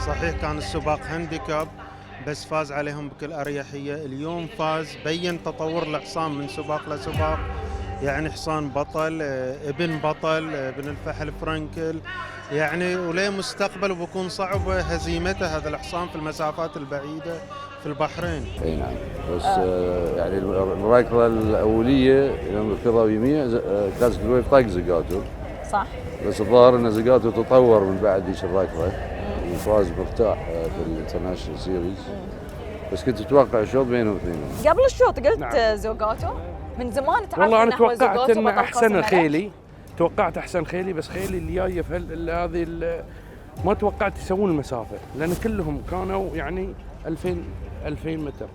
صحيح كان السباق هانديكاب بس فاز عليهم بكل اريحيه، اليوم فاز بين تطور الحصان من سباق لسباق. يعني حصان بطل، ابن بطل، ابن الفحل فرانكل، يعني وليه مستقبل وبكون صعب هزيمته هذا الحصان في المسافات البعيده في البحرين. اي نعم، بس يعني الركضه الاوليه يوم ركضوا يميع كلاسيك الويف طاق زقاتو. صح. بس الظاهر ان زقاتو تطور من بعد ذيك الركضه وفاز مرتاح في الانترناشونال سيريز. بس كنت اتوقع الشوط بينهم اثنين. قبل الشوط قلت نعم. زوجاتو من زمان تعرف. والله انا توقعت ان احسن خيلي، توقعت احسن خيلي، بس خيلي اللي جايه في هذه ما توقعت يسوون المسافه، لان كلهم كانوا يعني 2000 متر،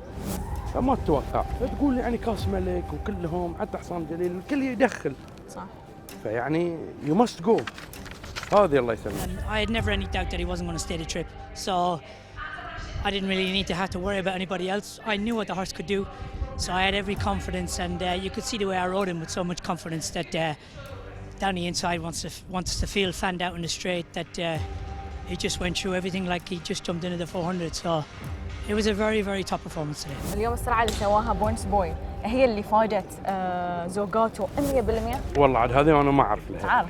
فما تتوقع. فتقول يعني كاس ملك وكلهم حتى حصان جليل الكل يدخل. صح. فيعني يو ماست جو. هذه الله يسلمك. I had never any doubt that he wasn't going to stay the trip, so I didn't really need to have to worry about anybody else. I knew what the horse could do, so I had every confidence, and you could see the way I rode him with so much confidence that down the inside wants to feel fanned out in the straight, that he just went through everything like he just jumped into the 400. So it was a very, very top performance today. اليوم السرعة اللي سواها بونس بوي هي اللي فادت زوجاتو 100%. والله عاد هذه انا ما اعرف لها. عارف.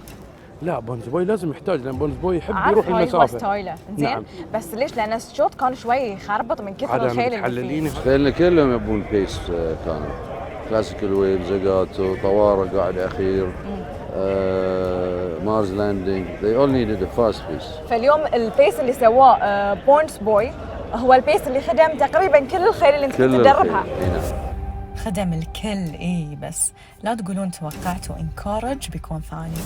لا بونز بوي لازم يحتاج، لان بونز بوي يحب عارف يروح المسافه. هاي ستايله زين. نعم. بس ليش؟ لان الشوط كان شوي خربط من كثر الخيل اللي فيه. خيلنا كلهم يبون بيس، كانوا كلاسيك الويف، زقاتو، طوارق قاعد اخير، مارز لاندنج، they all needed a fast pace. فاليوم البيس اللي سواه بونس بوي هو البيس اللي خدم تقريبا كل الخيل اللي انت كنت تدربها. خدم الكل. اي بس لا تقولون توقعتوا انكورج بيكون ثاني.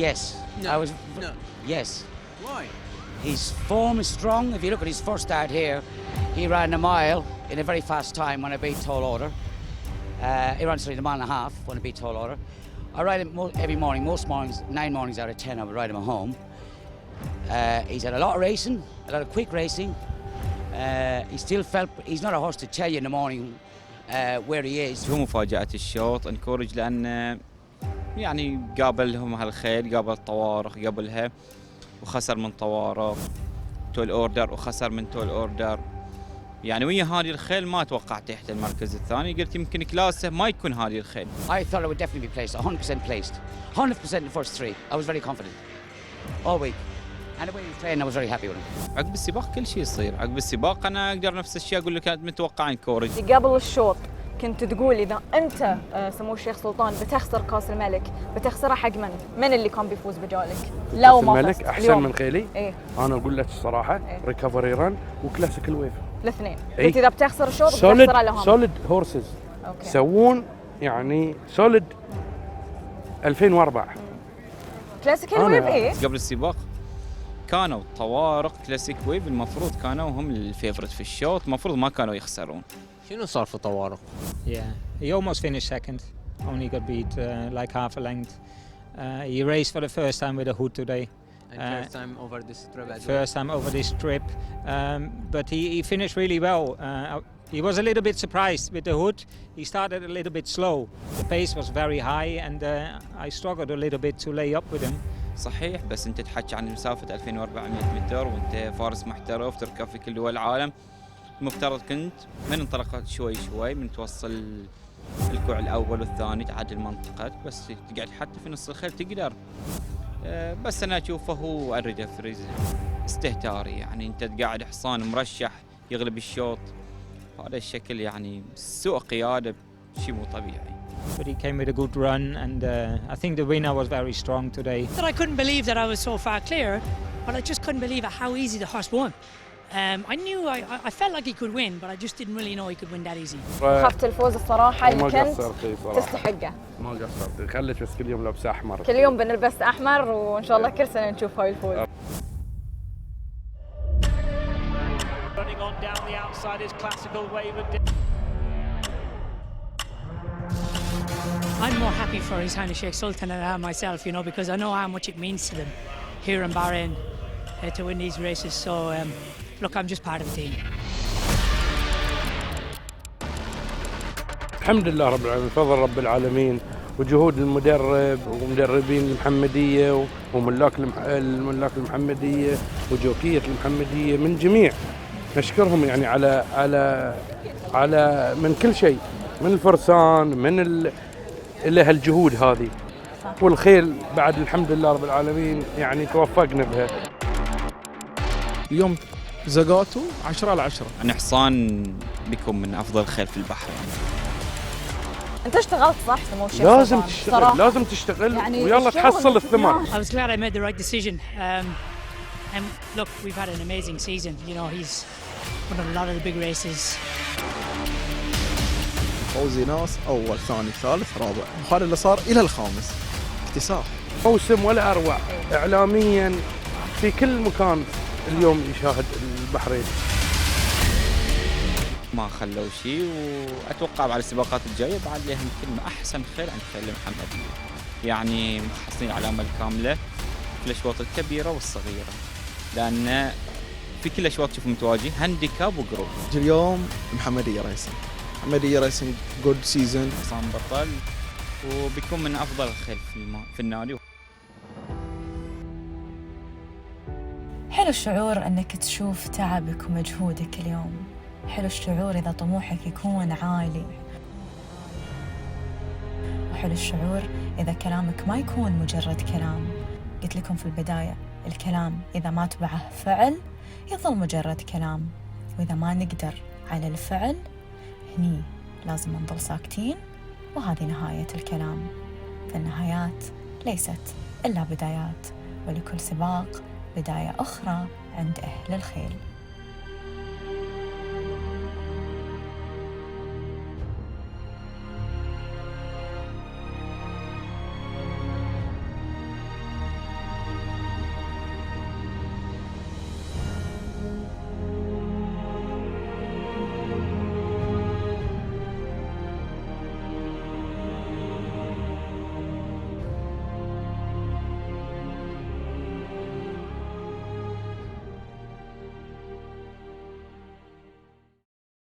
Yes, I was. No. Yes. Why? His form is strong. If you look at his first start here, he ran a mile in a very fast time when I beat Tall Order. He ran the mile and a half when I beat Tall Order. I ride him every morning. Most mornings, 9 mornings out of 10, I would ride him at home. He's had a lot of racing, a lot of quick racing. He still felt he's not a horse to tell you in the morning where he is. هو مفاجأة الشوط انكورج لأن يعني قابلهم هالخيل، قابل طوارق قبلها وخسر من طوارق، تول اوردر وخسر من تول اوردر. يعني ويا هذه الخيل ما توقعت تحت المركز الثاني، قلت يمكن كلاسه ما يكون هذه الخيل. I thought it would definitely be placed, 100% placed, 100% in the first 3. I was very confident all week. And the way he trained, I was very happy with him. عقب السباق كل شيء يصير، عقب السباق انا اقدر نفس الشيء اقول لك كانت متوقع انكورج. قبل الشوط كنت تقول اذا انت سمو الشيخ سلطان بتخسر كاس الملك بتخسره حق من اللي كان بيفوز بجالك؟ لو ما الملك احسن من خيلي. إيه؟ انا اقول لك الصراحه إيه؟ ريكفري ران وكلاسيك الويف الاثنين. إيه؟ قلت اذا بتخسر الشوط بتخسره لهم. سوليد هورسز يسوون يعني سوليد 2004. كلاسيك الويف ايه؟ قبل السباق كانوا طوارق كلاسيك ويف المفروض كانوا هم الفيفورت في الشوط، المفروض ما كانوا يخسرون. شنو صار في طوارق؟ Yeah, he almost finished second. Only got beat like half a length. He raced for the first time with a hood today. And first time over this trip as well. First time over this trip, but he finished really well. He was a little bit surprised with the hood. He started a little bit slow. The pace was very high, and I struggled a little bit to lay up with him. صحيح، بس انت تحكي عن مسافه 2400 متر وانت فارس محترف تركب في كل دول العالم. المفترض كنت من انطلقت شوي من توصل الكوع الاول والثاني تعدل منطقه، بس تقعد حتى في نص الخيل تقدر. بس انا اشوفه هو الريفري استهتاري، يعني انت قاعد حصان مرشح يغلب الشوط، هذا الشكل يعني سوء قياده شيء مو طبيعي. But he came with a good run, and I think the winner was very strong today. I couldn't believe that I was so far clear, but I just couldn't believe how easy the horse won. I knew I felt like he could win, but I just didn't really know he could win that easy. خفت الفوز الصراحة اللي كنت تستحقه. ما قصرت، خليت بس كل يوم لابس أحمر. كل يوم بنلبس أحمر وإن شاء الله كل سنة نشوف هاي الفوز. Running on down the outside is Classical Wave. I'm more happy for His Highness Sheikh Sultan than I am myself, you know, because I know how much it means to them here in Bahrain. to win these races. So look, I'm just part of the team. الحمد لله رب العالمين، فضل رب العالمين وجهود المدرب ومدربين المحمدية وملاك المحمدية وجوكية المحمدية من جميع، نشكرهم يعني على من كل شيء، من الفرسان، من لها الجهود هذه، والخيل بعد الحمد لله رب العالمين يعني توفقنا بها. اليوم زقاته 10/10. أنا حصان بيكون من أفضل خيل في البحرين. انت اشتغلت صح سمو الشيخ؟ لازم تشتغل، لازم تشتغل يعني ويلا تحصل الثمار. I was glad I made the right decision. And look, we've had an amazing season. You know, he's won a lot of the big races. فوزي ناس اول ثاني ثالث رابع، وهذا اللي صار الى الخامس، اكتساح. موسم ولا اروع اعلاميا في كل مكان اليوم يشاهد البحرين. ما خلوا شيء، واتوقع بعد السباقات الجايه بعد لهم كلمه احسن خيل عند خيل المحمديه، يعني محصلين علامه الكامله في الاشواط الكبيره والصغيره، لان في كل الاشواط تشوف متواجد هانديكاب وجروب. اليوم محمديه ريسنج جود سيزون، حصان بطل وبيكون من افضل الخيل في النادي. حلو الشعور انك تشوف تعبك ومجهودك اليوم، حلو الشعور إذا طموحك يكون عالي، وحلو الشعور إذا كلامك ما يكون مجرد كلام. قلت لكم في البداية الكلام إذا ما تبعه فعل يظل مجرد كلام، وإذا ما نقدر على الفعل هني لازم نظل ساكتين، وهذه نهاية الكلام. فالنهايات ليست إلا بدايات، ولكل سباق بداية أخرى عند أهل الخيل.